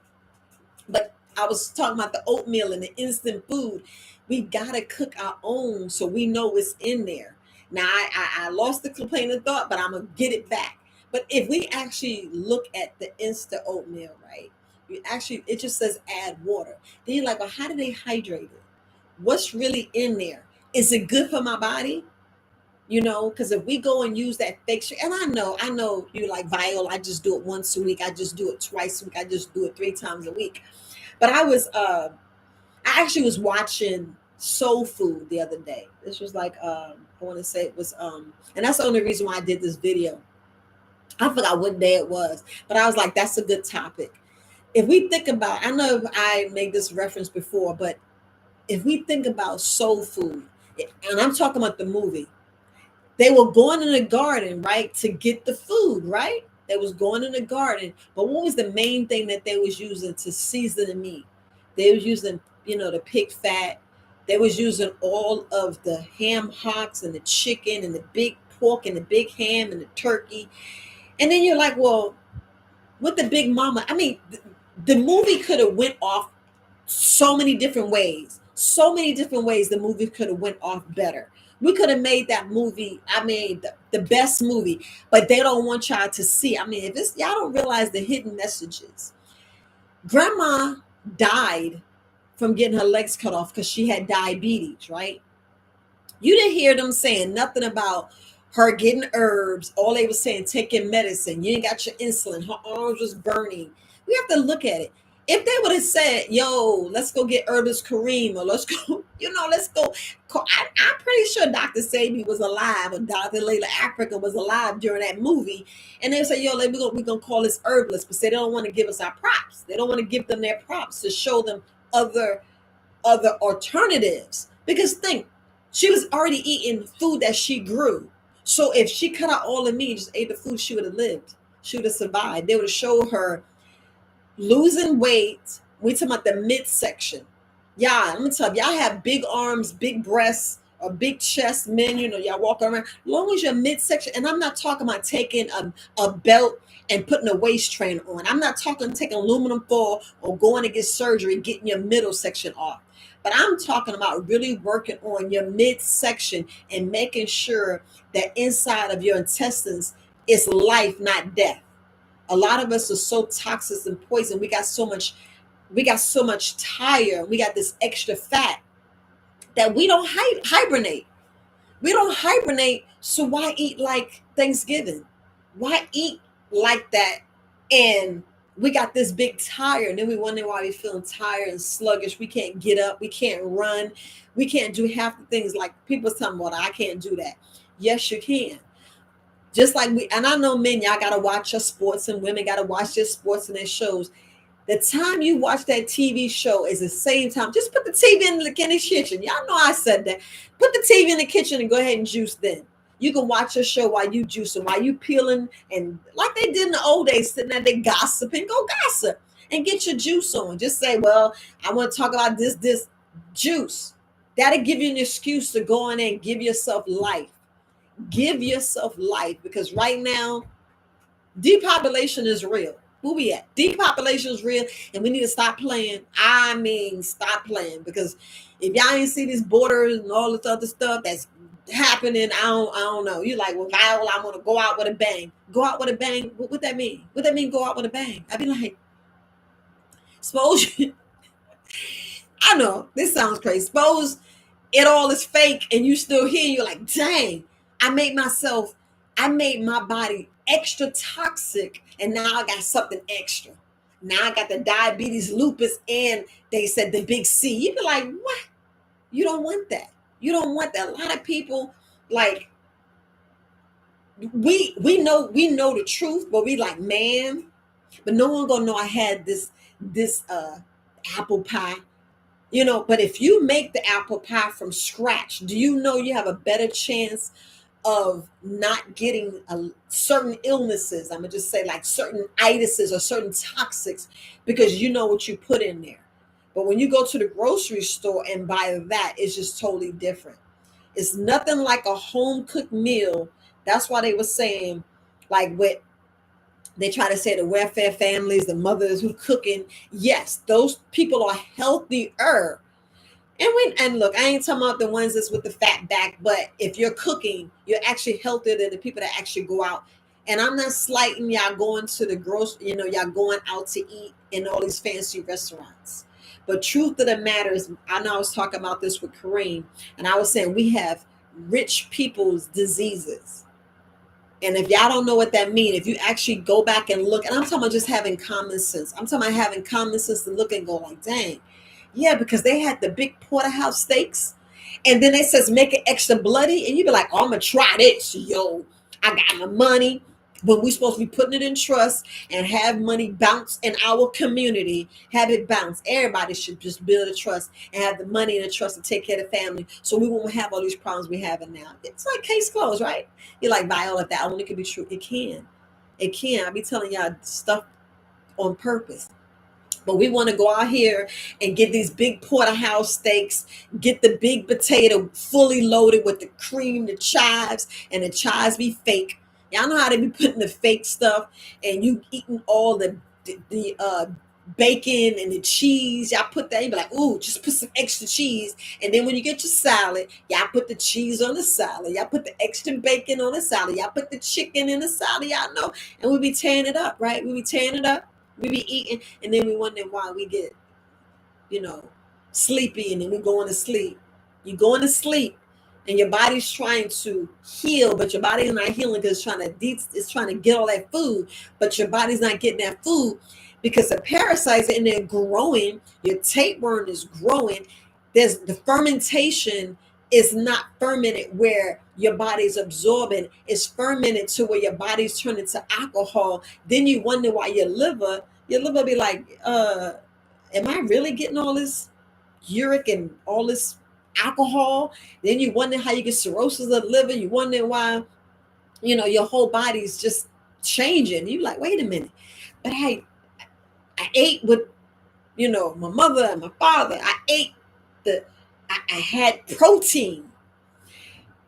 But I was talking about the oatmeal and the instant food. We gotta cook our own so we know it's in there. Now I lost the train of thought, but I'm gonna get it back. But if we actually look at the instant oatmeal, right? You actually, it just says add water. Then you're like, well, how do they hydrate it? What's really in there? Is it good for my body? Because if we go and use that fake sugar, and I know you like, Viola, I just do it once a week, I just do it twice a week, I just do it 3 times a week. But I actually was watching Soul Food the other day. This was like, I want to say it was, and that's the only reason why I did this video. I forgot what day it was, but I was like, that's a good topic. If we think about, I know I made this reference before, but if we think about Soul Food, and I'm talking about the movie, they were going in the garden, right, to get the food, right? They was going in the garden, but what was the main thing that they was using to season the meat? They was using, the pig fat. They was using all of the ham hocks and the chicken and the big pork and the big ham and the turkey. And then you're like, well, with the Big Mama, I mean, the movie could have went off so many different ways. So many different ways the movie could have went off better. We could have made that movie, I mean, the best movie, but they don't want y'all to see. I mean, if it's, y'all don't realize the hidden messages. Grandma died from getting her legs cut off because she had diabetes, right? You didn't hear them saying nothing about her getting herbs. All they were saying, taking medicine. You ain't got your insulin. Her arms was burning. We have to look at it. If they would have said, yo, let's go get Herbis Kareem, or let's go, let's go. I'm pretty sure Dr. Sabi was alive, or Dr. Layla Africa was alive during that movie. And they say, yo, we're going to call this herbalist, but they don't want to give us our props. They don't want to give them their props to show them other alternatives. Because think, she was already eating food that she grew. So if she cut out all the meat, just ate the food, she would have lived. She would have survived. They would have showed her losing weight. We talking about the midsection. Yeah, I'm gonna tell you, y'all have big arms, big breasts, or big chest men. Y'all walk around. As long as your midsection, and I'm not talking about taking a belt and putting a waist train on. I'm not talking taking aluminum foil or going to get surgery, getting your middle section off. But I'm talking about really working on your midsection and making sure that inside of your intestines is life, not death. A lot of us are so toxic and poison. We got so much tire. We got this extra fat that we don't hibernate. We don't hibernate. So why eat like Thanksgiving? Why eat like that? And we got this big tire, and then we wonder why we feeling tired and sluggish. We can't get up. We can't run. We can't do half the things like people talking about. I can't do that. Yes, you can. Just like and I know men, y'all gotta watch your sports, and women gotta watch their sports and their shows. The time you watch that TV show is the same time. Just put the TV in the kitchen. Y'all know I said that. Put the TV in the kitchen and go ahead and juice then. You can watch a show while you juicing, while you peeling, and like they did in the old days, sitting there, they gossiping. Go gossip and get your juice on. Just say, well, I want to talk about this juice. That'll give you an excuse to go in there and give yourself life. Give yourself life, because right now, depopulation is real. Who we at? Depopulation is real, and we need to stop playing. I mean, stop playing, because if y'all ain't see these borders and all this other stuff that's happening, I don't know. You're like, well, Viola, I want to go out with a bang. Go out with a bang. What that mean? What that mean? Go out with a bang? I'd be like, suppose I know this sounds crazy. Suppose it all is fake and you still here. You're like, dang, I made my body extra toxic, and now I got something extra. Now I got the diabetes, lupus, and they said the big C. You be like, what? You don't want that. You don't want that. A lot of people, like, we know the truth, but we like, man, but no one gonna know I had this apple pie. But if you make the apple pie from scratch, do you know you have a better chance of not getting certain illnesses? I'm gonna just say, like, certain itises or certain toxics, because you know what you put in there. But when you go to the grocery store and buy that, it's just totally different. It's nothing like a home cooked meal. That's why they were saying, like, what they try to say, the welfare families, the mothers who cooking. Yes, those people are healthier. And look, I ain't talking about the ones that's with the fat back, but if you're cooking, you're actually healthier than the people that actually go out. And I'm not slighting y'all going to the grocery, y'all going out to eat in all these fancy restaurants. But truth of the matter is, I know I was talking about this with Kareem, and I was saying we have rich people's diseases. And if y'all don't know what that means, if you actually go back and look, and I'm talking about just having common sense. I'm talking about having common sense to look and go like, dang, yeah, because they had the big porterhouse steaks, and then it says make it extra bloody, and you be like, oh, I'm gonna try this, yo. I got my money. But we supposed to be putting it in trust and have money bounce in our community, have it bounce. Everybody should just build a trust and have the money in a trust to take care of the family, so we won't have all these problems we having now. It's like case closed, right? You're like, Viola, that only could be true. It can. It can. I be telling y'all stuff on purpose. But we want to go out here and get these big porterhouse steaks, get the big potato fully loaded with the cream, the chives, and the chives be fake. Y'all know how they be putting the fake stuff, and you eating all the bacon and the cheese. Y'all put that, you be like, ooh, just put some extra cheese. And then when you get your salad, y'all put the cheese on the salad. Y'all put the extra bacon on the salad. Y'all put the chicken in the salad. Y'all know. And we be tearing it up, right? We be tearing it up. We be eating, and then we wonder why we get, you know, sleepy, and then we going to sleep. You going to sleep, and your body's trying to heal, but your body is not healing because it's trying to get all that food, but your body's not getting that food because the parasites are in there growing. Your tapeworm is growing. There's the fermentation is not fermented where your body's absorbing. It's fermented to where your body's turning to alcohol. Then you wonder why your liver be like, am I really getting all this uric and all this alcohol? Then you wonder how you get cirrhosis of the liver. You wonder why, your whole body's just changing. You like, wait a minute. But hey, I ate with, my mother and my father. I ate I had protein.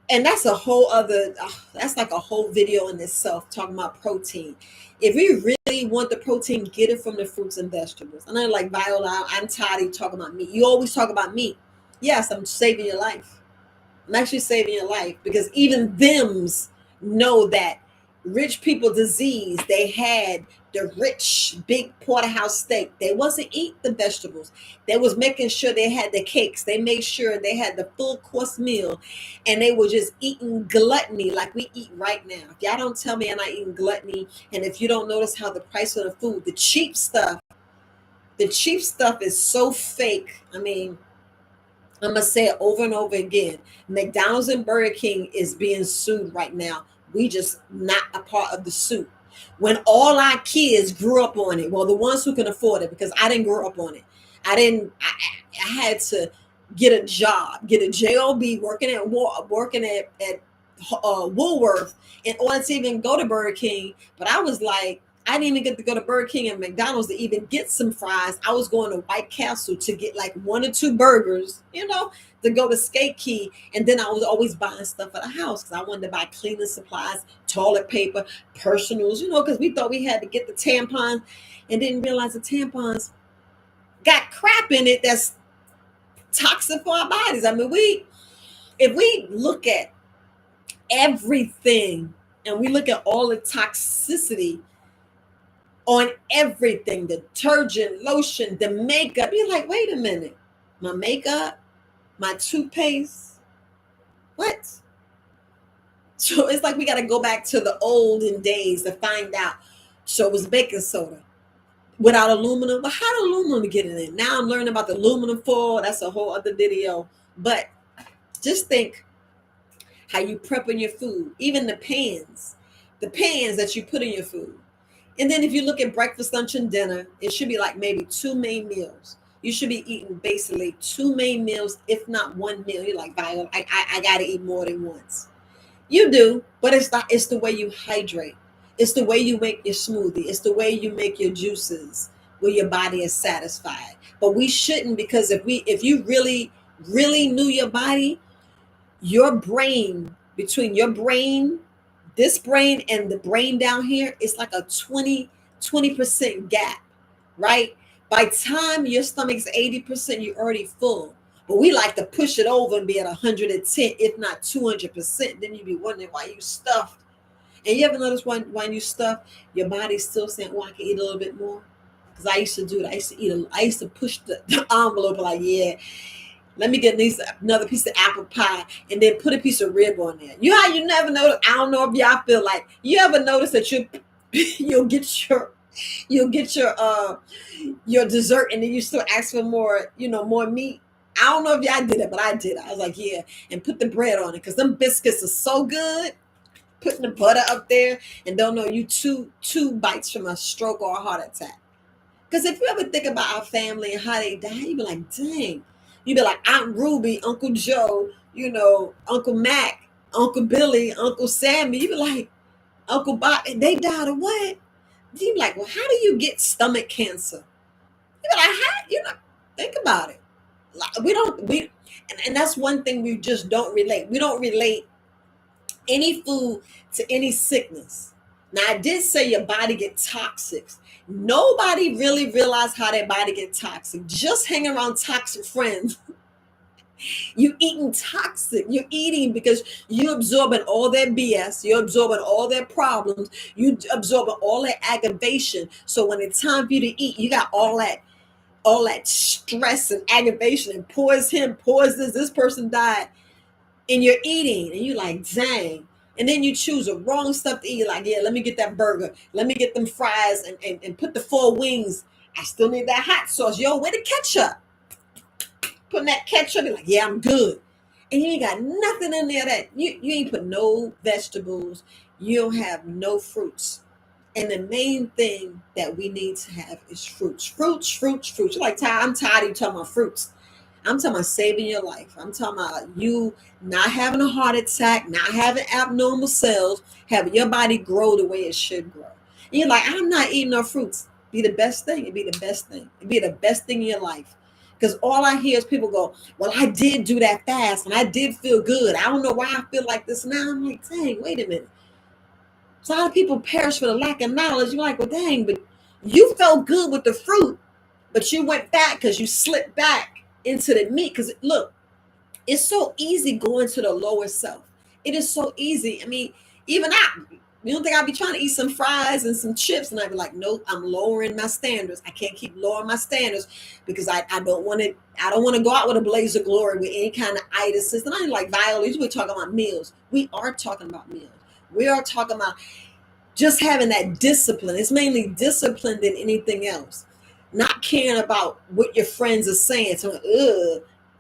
And that's a whole other, that's like a whole video in itself talking about protein. If you really want the protein, get it from the fruits and vegetables. And I'm like, Viola, I'm tired of you talking about meat. You always talk about meat. Yes, I'm saving your life. I'm actually saving your life, because even thems know that rich people disease, they had the rich big porterhouse steak. They wasn't eat the vegetables. They was making sure they had the cakes. They made sure they had the full course meal, and they were just eating gluttony like we eat right now. If y'all don't tell me I'm not eating gluttony, and if you don't notice how the price of the food, the cheap stuff is so fake. I mean, I'm gonna say it over and over again. McDonald's and Burger King is being sued right now. We just not a part of the suit. When all our kids grew up on it, well, the ones who can afford it, because I didn't grow up on it. I didn't. I had to get a job, get a job, working at Woolworth in order to even go to Burger King. But I was like, I didn't even get to go to Burger King and McDonald's to even get some fries. I was going to White Castle to get like one or two burgers, to go to Skate Key. And then I was always buying stuff for the house because I wanted to buy cleaning supplies, toilet paper, personals, because we thought we had to get the tampons, and didn't realize the tampons got crap in it that's toxic for our bodies. I mean, if we look at everything and we look at all the toxicity on everything, the detergent, lotion, the makeup, you're like, wait a minute, my makeup, my toothpaste, what? So it's like we got to go back to the olden days to find out. So it was baking soda without aluminum. But how did aluminum get in it? Now I'm learning about the aluminum foil. That's a whole other video. But just think how you prepping your food, even the pans that you put in your food. And then if you look at breakfast, lunch, and dinner, it should be like maybe two main meals. You should be eating basically two main meals, if not one meal. You're like, Viola, I gotta eat more than once. You do, but it's not. It's the way you hydrate. It's the way you make your smoothie. It's the way you make your juices where your body is satisfied. But we shouldn't, because if you really knew your body, your brain, between your brain, this brain and the brain down here, it's like a 20% gap, right? By time your stomach's 80%, you're already full. But we like to push it over and be at 110, if not 200%. Then you be wondering why you stuffed. And you ever notice when you stuff, your body's still saying, "Oh, I can eat a little bit more." Because I used to do it. I used to push the envelope like, yeah, let me get another piece of apple pie and then put a piece of rib on there. You know how you never notice? I don't know if y'all feel like you ever notice that you'll get your dessert and then you still ask for more, more meat. I don't know if y'all did it, but I did. I was like, yeah, and put the bread on it because them biscuits are so good. Putting the butter up there and don't know you two bites from a stroke or a heart attack. Because if you ever think about our family and how they die, you be like, dang. You be like Aunt Ruby, Uncle Joe, Uncle Mac, Uncle Billy, Uncle Sammy. You be like, Uncle Bob, and they died of what? You be like, well, how do you get stomach cancer? You be like, how? Think about it. Like, and that's one thing we just don't relate. We don't relate any food to any sickness. Now, I did say your body get toxic. Nobody really realized how their body get toxic. Just hanging around toxic friends. You eating toxic. You're eating because you're absorbing all their BS. You're absorbing all their problems. You absorbing all their aggravation. So when it's time for you to eat, you got all that stress and aggravation and pours him, pours this person died. And you're eating and you're like, dang. And then you choose the wrong stuff to eat. Like, yeah, let me get that burger. Let me get them fries and put the 4 wings. I still need that hot sauce. Yo, where the ketchup? Putting that ketchup, you're like, yeah, I'm good. And you ain't got nothing in there that you ain't put no vegetables. You don't have no fruits. And the main thing that we need to have is fruits. Fruits, fruits, fruits. You're like, I'm tired of you talking about fruits. I'm talking about saving your life. I'm talking about you not having a heart attack, not having abnormal cells, having your body grow the way it should grow. And you're like, I'm not eating no fruits. Be the best thing. It'd be the best thing. It'd be the best thing in your life. Because all I hear is people go, well, I did do that fast and I did feel good. I don't know why I feel like this now. I'm like, dang, wait a minute. So a lot of people perish for the lack of knowledge. You're like, well, dang, but you felt good with the fruit, but you went back because you slipped back into the meat. Because look, it's so easy going to the lower self. It is so easy. I mean, even you don't think I'd be trying to eat some fries and some chips and I'd be like, nope, I'm lowering my standards. I can't keep lowering my standards because I don't want to go out with a blaze of glory with any kind of itis. And I'm like, Viola, we're talking about meals. We are talking about meals. We are talking about just having that discipline. It's mainly discipline than anything else. Not caring about what your friends are saying. So,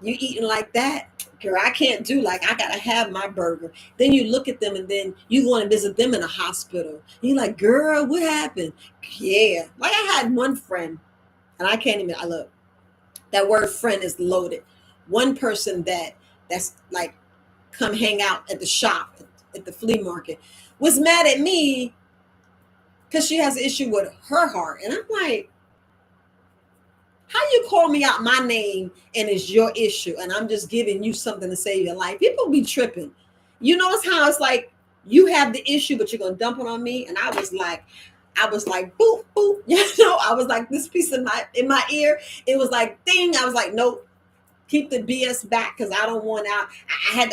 you eating like that? Girl, I can't do, like, I gotta have my burger. Then you look at them and then you want to visit them in a hospital. And you're like, girl, what happened? Yeah. Like I had one friend, and I can't even, I look, that word friend is loaded. One person that's like come hang out at the shop at the flea market was mad at me because she has an issue with her heart. And I'm like, how you call me out my name and it's your issue and I'm just giving you something to save your life? People be tripping. You notice how it's like you have the issue, but you're gonna dump it on me. And I was like, boop, boop. I was like this piece in my ear. It was like ding. I was like, nope. Keep the BS back because I don't want out. I had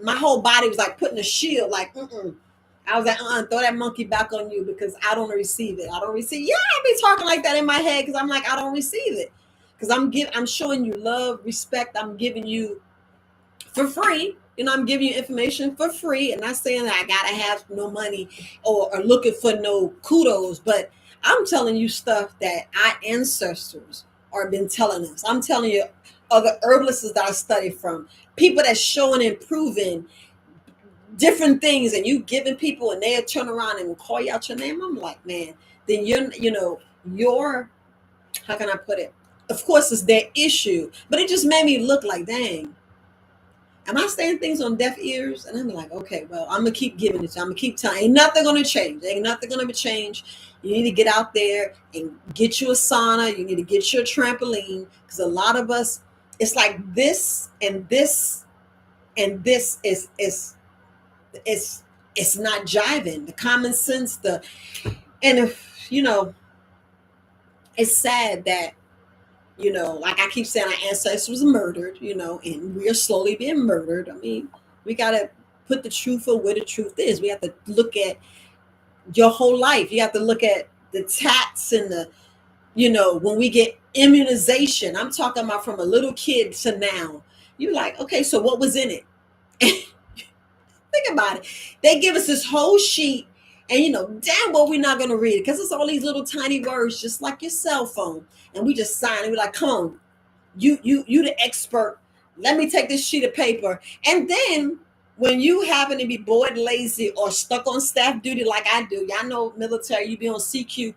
my whole body was like putting a shield, like, I was like, throw that monkey back on you because I don't receive it. I don't receive. Yeah, I be talking like that in my head because I'm like, I don't receive it. Because I'm showing you love, respect. I'm giving you for free. I'm giving you information for free. And not saying that I gotta have no money or looking for no kudos, but I'm telling you stuff that our ancestors are been telling us. I'm telling you other herbalists that I studied from, people that's showing and proving different things, and you giving people, and they'll turn around and call you out your name. I'm like, man, then you're, how can I put it? Of course, it's their issue, but it just made me look like, dang, am I saying things on deaf ears? And I'm like, okay, well, I'm gonna keep giving it. I'm gonna keep telling. Ain't nothing gonna change. Ain't nothing gonna change. You need to get out there and get you a sauna. You need to get you a trampoline, because a lot of us, it's like this and this and this is it's not jiving. The common sense, and if it's sad that like I keep saying, our ancestors was murdered, and we are slowly being murdered. I mean, we gotta put the truth of where the truth is. We have to look at your whole life. You have to look at the tats and when we get immunization. I'm talking about from a little kid to now. You're like, okay, so what was in it? Think about it. They give us this whole sheet, and damn well we're not going to read it, because it's all these little tiny words, just like your cell phone. And we just sign it. We're like, come on, you the expert. Let me take this sheet of paper. And then when you happen to be bored, lazy, or stuck on staff duty like I do, y'all know military, you be on CQ.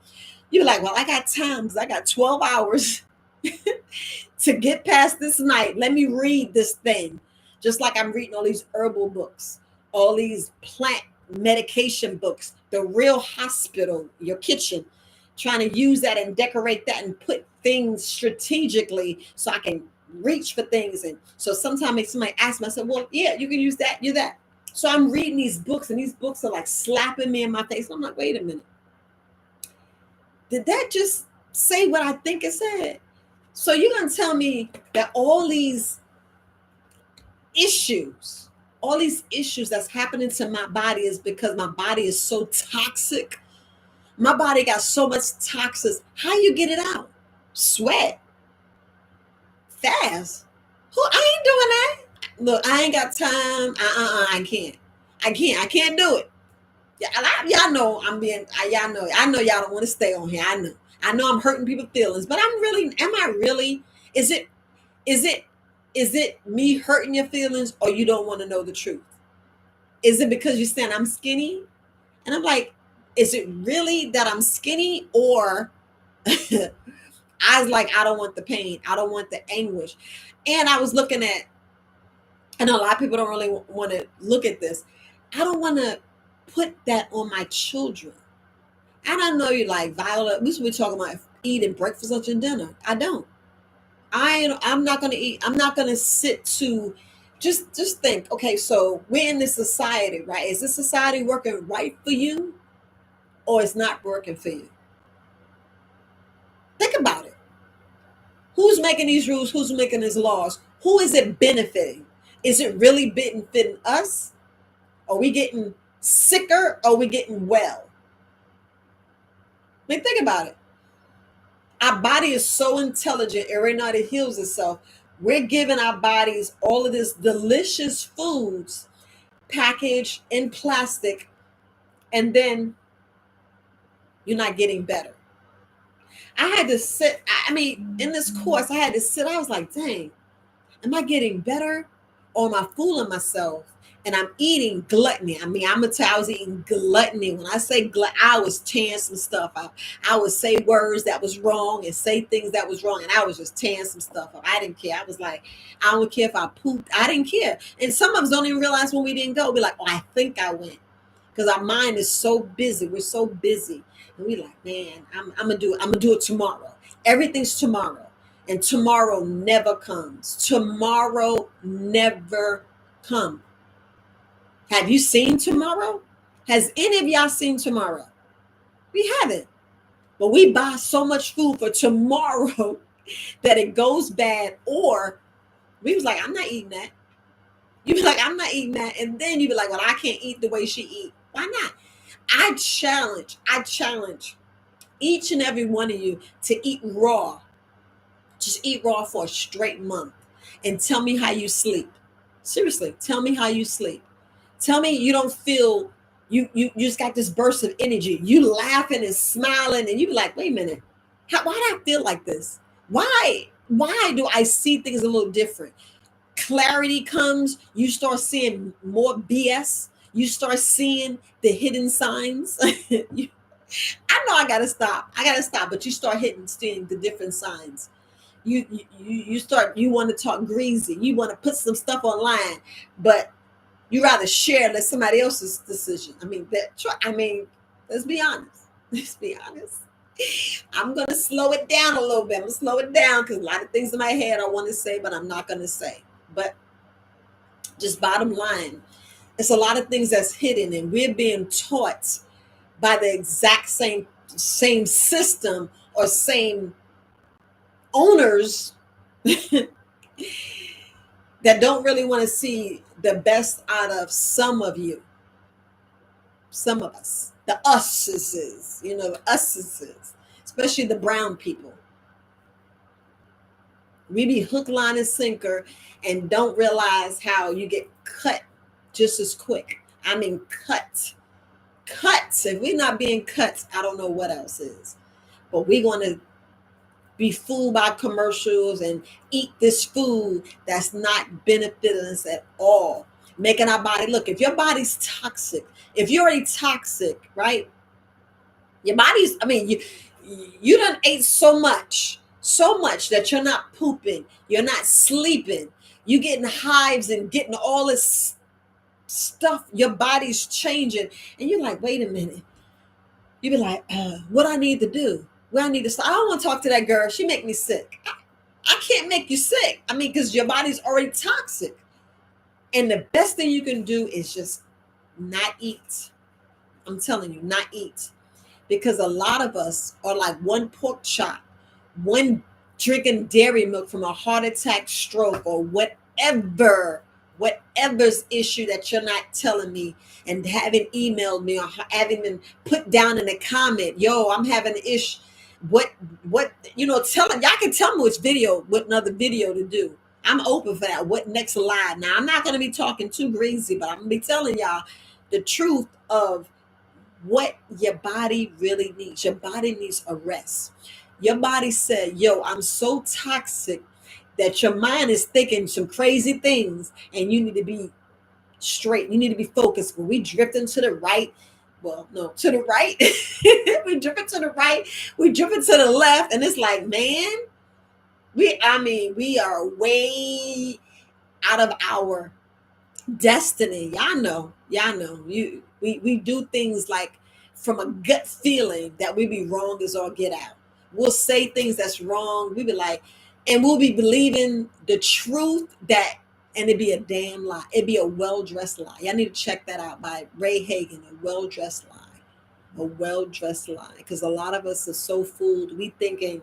You're like, well, I got time because I got 12 hours to get past this night. Let me read this thing. Just like I'm reading all these herbal books, all these plant medication books, the real hospital, your kitchen, trying to use that and decorate that and put things strategically so I can reach for things. And so sometimes if somebody asks me, I said, well, yeah, you can use that, you that. So I'm reading these books, and these books are like slapping me in my face. I'm like, wait a minute. Did that just say what I think it said? So you're going to tell me that all these issues that's happening to my body is because my body is so toxic? My body got so much toxins. How you get it out? Sweat. Fast. Who? I ain't doing that. Look, I ain't got time. I can't do it. Yeah, y'all know I'm being. Y'all know. I know y'all don't want to stay on here. I know. I know I'm hurting people's feelings, but I'm really. Am I really? Is it? Is it? Is it me hurting your feelings, or you don't want to know the truth? Is it because you're saying I'm skinny? And I'm like, is it really that I'm skinny, or I was like, I don't want the pain. I don't want the anguish. And I was looking at, I know a lot of people don't really want to look at this. I don't want to put that on my children. I don't know you like Viola. We should be talking about eating breakfast, lunch, and dinner. I don't. I'm not gonna eat. I'm not gonna sit to just think, okay, so we're in this society, right? Is this society working right for you, or it's not working for you? Think about it. Who's making these rules? Who's making these laws? Who is it benefiting? Is it really benefiting us? Are we getting sicker, or are we getting well? I mean, think about it. Our body is so intelligent, and right now it heals itself. We're giving our bodies all of this delicious foods packaged in plastic, and then you're not getting better. I had to sit, I mean, in this course, I had to sit. I was like, dang, am I getting better, or am I fooling myself? And I'm eating gluttony. I mean, I'm gonna tell you, I was eating gluttony. When I say I was tearing some stuff out. I would say words that was wrong and say things that was wrong, and I was just tearing some stuff up. I didn't care. I was like, I don't care if I pooped. I didn't care. And some of us don't even realize when we didn't go. We're like, oh, I think I went, because our mind is so busy. We're so busy, and we like, man, I'm gonna do it. I'm gonna do it tomorrow. Everything's tomorrow, and tomorrow never comes. Tomorrow never comes. Have you seen tomorrow? Has any of y'all seen tomorrow? We haven't. But we buy so much food for tomorrow that it goes bad, or we was like, I'm not eating that. You be like, I'm not eating that. And then you be like, well, I can't eat the way she eat. Why not? I challenge each and every one of you to eat raw. Just eat raw for a straight month and tell me how you sleep. Seriously, tell me how you sleep. Tell me you don't feel you just got this burst of energy. You laughing and smiling, and you be like, wait a minute, why do I feel like this? Why do I see things a little different? clarity comes, you start seeing more BS. You start seeing the hidden signs. I know I gotta stop. I gotta stop. But you start seeing the different signs. You start. You want to talk greasy. You want to put some stuff online, but you rather share than somebody else's decision. I mean that. I mean, let's be honest. Let's be honest. I'm gonna slow it down a little bit. I'm gonna slow it down because a lot of things in my head I want to say, but I'm not gonna say. But just bottom line, it's a lot of things that's hidden, and we're being taught by the exact same system or same owners that don't really want to see the best out of some of you, some of us, the uses, the uses, especially the brown people. We be hook, line, and sinker and don't realize how you get cut just as quick. I mean, cut. Cuts. If we're not being cut, I don't know what else is. But we're going to be fooled by commercials and eat this food that's not benefiting us at all. Making our body look. If your body's toxic, if you're already toxic, right? Your body's, I mean, you done ate so much that you're not pooping, you're not sleeping, you getting hives and getting all this stuff, your body's changing, and you're like, wait a minute. You be like, what I need to do? Where I need to start? I don't want to talk to that girl. She make me sick. I can't make you sick. I mean, because your body's already toxic. And the best thing you can do is just not eat. I'm telling you, not eat. Because a lot of us are like one pork chop, one drinking dairy milk from a heart attack, stroke, or whatever's issue that you're not telling me, and having emailed me or having been put down in a comment, yo, I'm having an issue. What tell them, y'all can tell me what another video to do. I'm open for that. What next live? Now I'm not gonna be talking too greasy, but I'm gonna be telling y'all the truth of what your body really needs. Your body needs a rest. Your body said, yo, I'm so toxic that your mind is thinking some crazy things, and you need to be straight. You need to be focused. When we drifting to the right, well, no, to the right, we drifting to the right, we drifting to the left, and it's like, man, we are way out of our destiny. Y'all know. We do things like from a gut feeling that we be wrong as all get out. We'll say things that's wrong. We be like, and we'll be believing the truth that, and it'd be a damn lie. It'd be a well-dressed lie. Y'all need to check that out by Ray Hagan, a well-dressed lie. A well-dressed lie. Because a lot of us are so fooled. We thinking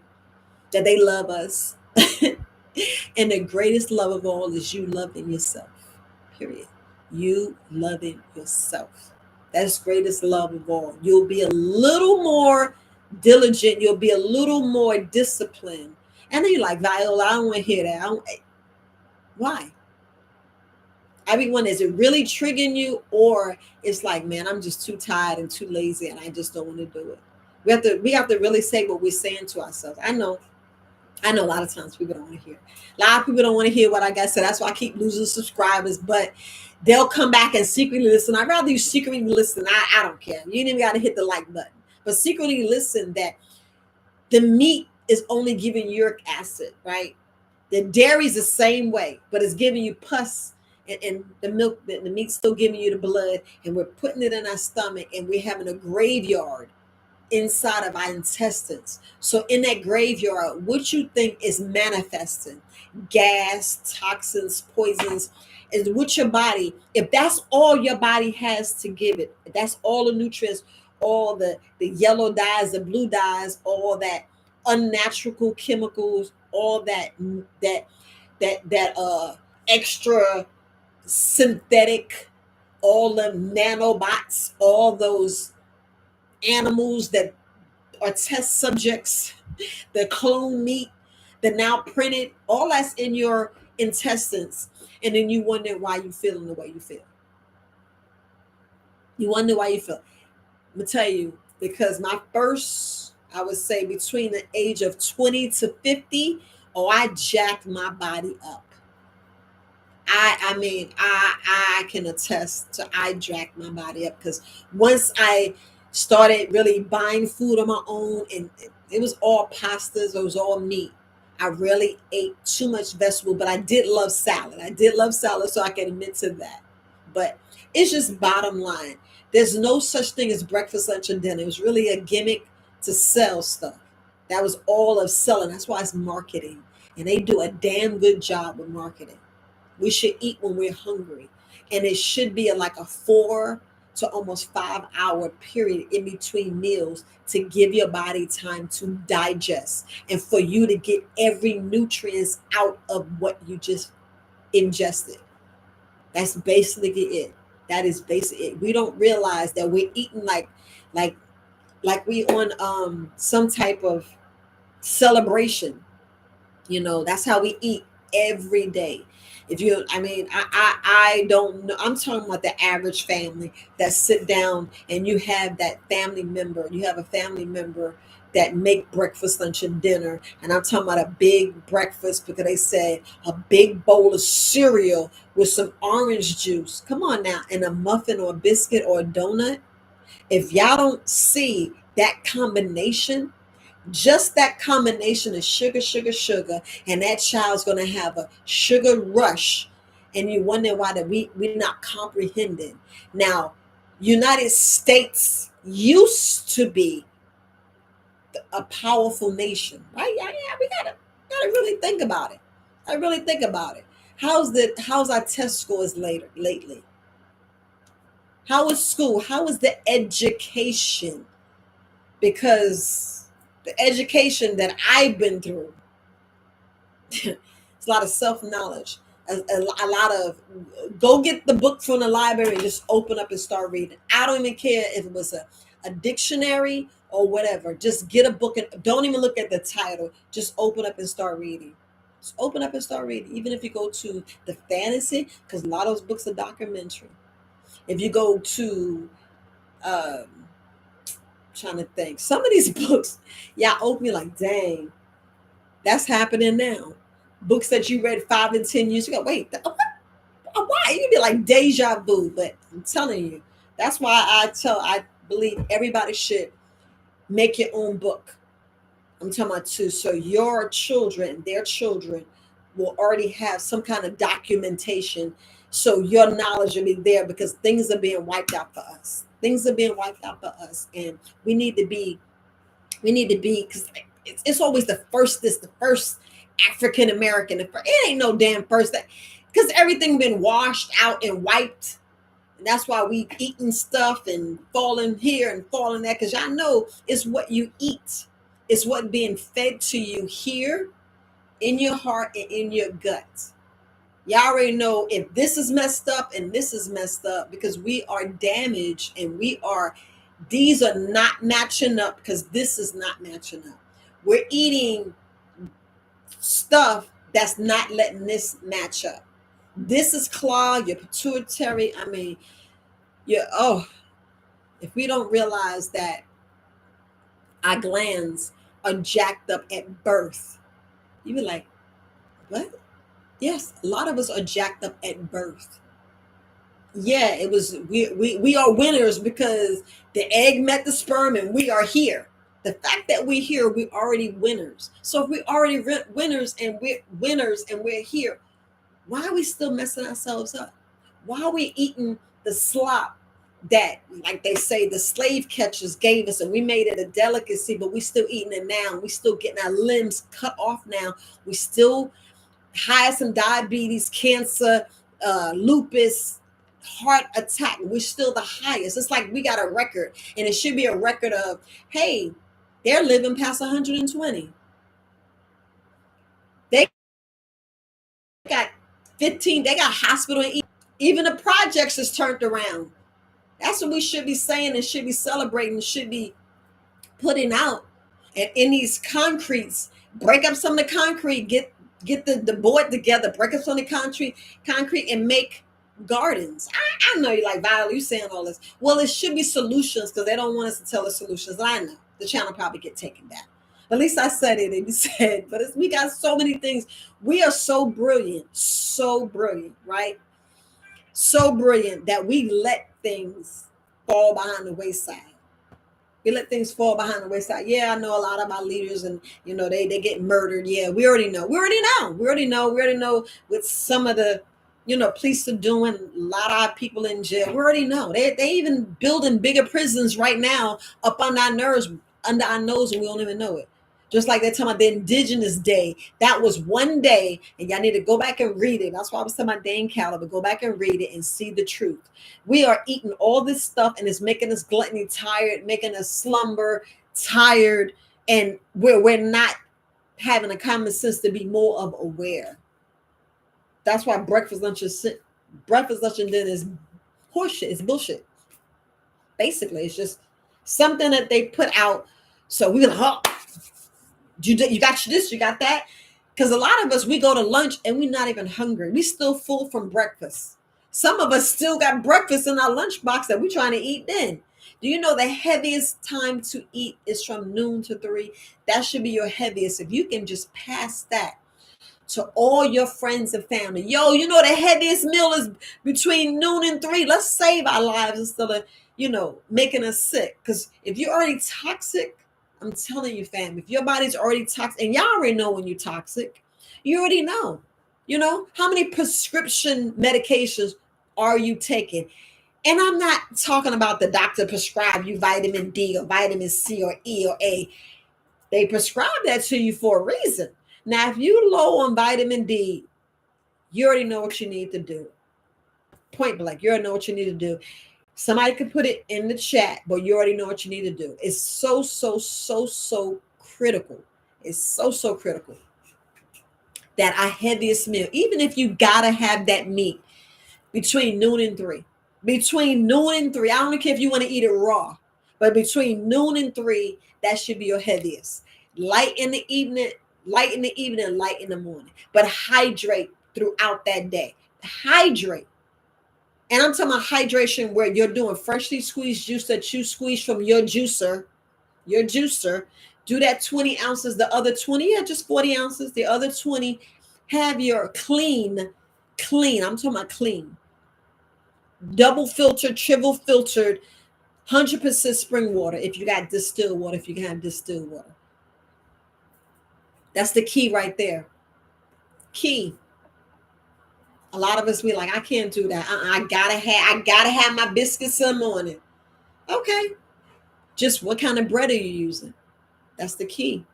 that they love us. And the greatest love of all is you loving yourself. Period. You loving yourself. That's greatest love of all. You'll be a little more diligent. You'll be a little more disciplined. And then you're like, Viola, I don't want to hear that. Why? Everyone, is it really triggering you, or it's like, man, I'm just too tired and too lazy, and I just don't want to do it. We have to really say what we're saying to ourselves. I know a lot of times people don't want to hear. A lot of people don't want to hear what I got. So that's why I keep losing subscribers. But they'll come back and secretly listen. I'd rather you secretly listen. I don't care. You ain't even got to hit the like button. But secretly listen that the meat is only giving uric acid, right? The dairy's the same way, but it's giving you pus, and the milk, the meat's still giving you the blood, and we're putting it in our stomach, and we're having a graveyard inside of our intestines. So in that graveyard, what you think is manifesting, gas, toxins, poisons, is what your body, if that's all your body has to give it, if that's all the nutrients, all the yellow dyes, the blue dyes, all that unnatural chemicals, all that extra synthetic, all the nanobots, all those animals that are test subjects, the clone meat, the now printed, all that's in your intestines. And then you wonder why you feeling the way you feel. You wonder why you feel. I'm gonna tell you, because my first, I would say between the age of 20 to 50, I jacked my body up. I mean, I can attest to I jacked my body up because once I started really buying food on my own, and it was all pastas, it was all meat. I really ate too much vegetable, but I did love salad. I did love salad, so I can admit to that. But it's just bottom line. There's no such thing as breakfast, lunch, and dinner. It was really a gimmick to sell stuff. That was all of selling. That's why it's marketing. And they do a damn good job with marketing. We should eat when we're hungry. And it should be like a 4 to almost 5 hour period in between meals to give your body time to digest and for you to get every nutrients out of what you just ingested. That's basically it. That is basically it. We don't realize that we're eating like like we on some type of celebration. That's how we eat every day. If you I mean I don't know, I'm talking about the average family that sit down and you have a family member that make breakfast, lunch, and dinner. And I'm talking about a big breakfast because they said a big bowl of cereal with some orange juice, come on now, and a muffin or a biscuit or a donut. If y'all don't see that combination, just that combination of sugar, sugar, sugar, and that child's going to have a sugar rush, and you wonder why that we're not comprehending. Now, United States used to be a powerful nation, right? Yeah, yeah, we gotta really think about it. I really think about it. How's our test scores later lately? How is school? How is the education? Because the education that I've been through, it's a lot of self knowledge, a lot of go get the book from the library and just open up and start reading. I don't even care if it was a dictionary or whatever. Just get a book and don't even look at the title. Just open up and start reading. Just open up and start reading. Even if you go to the fantasy, because a lot of those books are documentary. If you go to um, trying to think, some of these books, yeah, open me like, dang, that's happening now. Books that you read 5 and 10 years ago. Wait, why? You'd be like deja vu. But I'm telling you, that's why I believe everybody should make your own book. I'm talking about too. So your children, their children, will already have some kind of documentation. So your knowledge will be there because things are being wiped out for us. Things are being wiped out for us, and we need to be because it's always the first this the first African American. It ain't no damn first that because everything been washed out and wiped. And that's why we eating stuff and falling here and falling there, because y'all know it's what you eat. It's what being fed to you here in your heart and in your gut. Y'all already know if this is messed up and this is messed up because we are damaged and these are not matching up because this is not matching up. We're eating stuff that's not letting this match up. This is clogged, your pituitary. I mean, if we don't realize that our glands are jacked up at birth, you be like, what? Yes, a lot of us are jacked up at birth. Yeah, it was we are winners because the egg met the sperm and we are here. The fact that we're here, we're already winners. So if we're already winners and we're here, why are we still messing ourselves up? Why are we eating the slop that, like they say, the slave catchers gave us and we made it a delicacy, but we still eating it now. We still getting our limbs cut off now. We still highest in diabetes, cancer, lupus, heart attack. We're still the highest. It's like we got a record, and it should be a record of, hey, they're living past 120. They got 15. They got hospital. Even the projects is turned around. That's what we should be saying and should be celebrating, should be putting out. And in these concretes, break up some of the concrete, get the board together, break up some of the concrete and make gardens. I know you like Viola, you saying all this. Well, it should be solutions because they don't want us to tell the solutions. I know the channel probably get taken back. At least I said it and you said, but we got so many things. We are so brilliant, right? So brilliant that we let things fall behind the wayside. We let things fall behind the wayside. Yeah, I know a lot of our leaders, and they get murdered. Yeah, we already know. We already know what some of the police are doing. A lot of our people in jail. We already know. They even building bigger prisons right now up on our nerves, under our nose, and we don't even know it. Just like they're talking about the Indigenous Day. That was one day, and y'all need to go back and read it. That's why I was talking about Dane Caliber. Go back and read it and see the truth. We are eating all this stuff, and it's making us gluttony tired, making us slumber tired, and we're not having a common sense to be more of aware. That's why breakfast, lunch, and dinner is horseshit. It's bullshit. Basically, it's just something that they put out. So we're like, oh, you got this, you got that. Because a lot of us, we go to lunch and we're not even hungry. We still full from breakfast. Some of us still got breakfast in our lunchbox that we're trying to eat then. Do you know the heaviest time to eat is from noon to 3? That should be your heaviest. If you can just pass that to all your friends and family. Yo, the heaviest meal is between noon and 3. Let's save our lives instead of, making us sick. Because if you're already toxic, I'm telling you, fam, if your body's already toxic, and y'all already know when you're toxic, you already know. How many prescription medications are you taking? And I'm not talking about the doctor prescribe you vitamin D or vitamin C or E or A. They prescribe that to you for a reason. Now, if you low on vitamin D, you already know what you need to do. Point blank, you already know what you need to do. Somebody could put it in the chat, but you already know what you need to do. It's so, so, so, so critical. It's so, so critical that our heaviest meal, even if you gotta have that meat between noon and 3. Between noon and 3. I don't care if you want to eat it raw, but between noon and 3, that should be your heaviest. Light in the evening, light in the evening, light in the morning. But hydrate throughout that day. Hydrate. And I'm talking about hydration where you're doing freshly squeezed juice that you squeeze from your juicer. Your juicer. Do that 20 ounces. The other 20, yeah, just 40 ounces. The other 20, have your clean. I'm talking about clean. Double filtered, triple filtered, 100% spring water. If you got distilled water, if you can have distilled water. That's the key right there. Key. A lot of us, we like, I can't do that. I gotta have my biscuits in the morning. Okay. Just what kind of bread are you using? That's the key.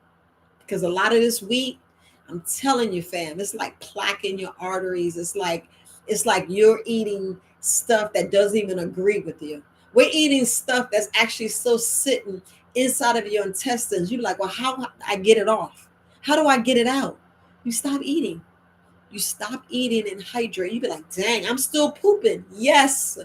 Because a lot of this wheat, I'm telling you, fam, it's like plaque in your arteries. It's like you're eating stuff that doesn't even agree with you. We're eating stuff that's actually still sitting inside of your intestines. You're like, well, how do I get it off? How do I get it out? You stop eating. You stop eating and hydrate. You be like, dang, I'm still pooping. Yes,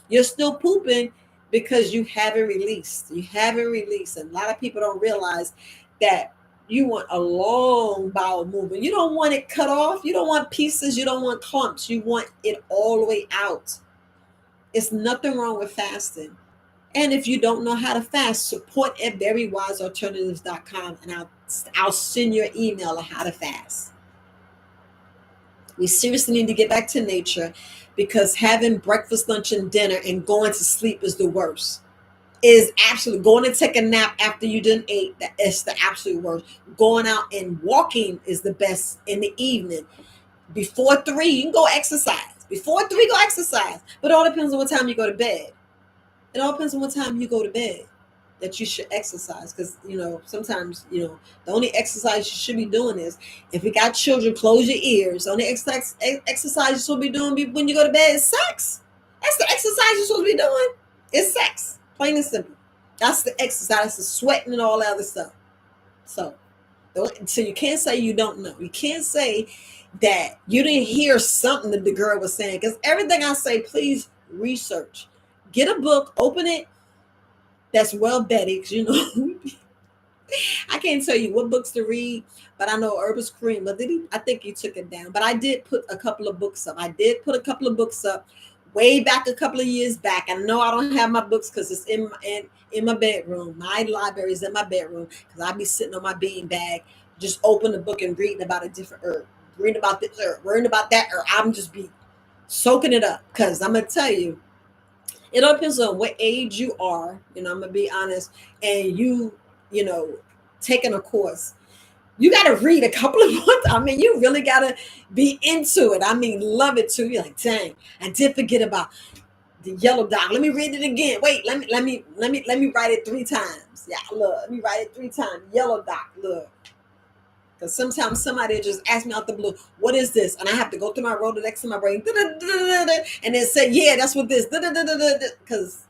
you're still pooping because you haven't released. You haven't released. And a lot of people don't realize that you want a long bowel movement. You don't want it cut off. You don't want pieces. You don't want clumps. You want it all the way out. It's nothing wrong with fasting. And if you don't know how to fast, support at verywisealternatives.com, and I'll send you an email on how to fast. We seriously need to get back to nature, because having breakfast, lunch, and dinner and going to sleep is the worst. Is absolutely going to take a nap after you done ate. That is the absolute worst. Going out and walking is the best in the evening. Before 3, you can go exercise. Before 3, go exercise. But it all depends on what time you go to bed. It all depends on what time you go to bed that you should exercise. Because, sometimes, the only exercise you should be doing is, if you got children, close your ears. The only exercise you're supposed to be doing when you go to bed is sex. That's the exercise you're supposed to be doing. It's sex. Plain and simple. That's the exercise. That's the sweating and all that other stuff. So you can't say you don't know. You can't say that you didn't hear something that the girl was saying. Because everything I say, please research. Get a book, open it, that's well vetted. I can't tell you what books to read, but I know Herbert Cream, but I think he took it down. But I did put a couple of books up. way back a couple of years back. I know I don't have my books because it's in my bedroom. My library is in my bedroom because I be sitting on my bean bag, just open the book and reading about a different herb, reading about this herb, reading about that herb. I'm just be soaking it up because I'm gonna tell you, it all depends on what age you are. I'm gonna be honest, and you know, taking a course. You got to read a couple of months. I mean, you really got to be into it. I mean, love it too. You're like, dang, I did forget about the yellow dot. Let me read it again. Wait, let me write it 3 times. Yeah, look, let me write it 3 times. Yellow dot. Look, because sometimes somebody just ask me out the blue, what is this? And I have to go through my Rolodex in my brain, and then say, yeah, that's what this. Because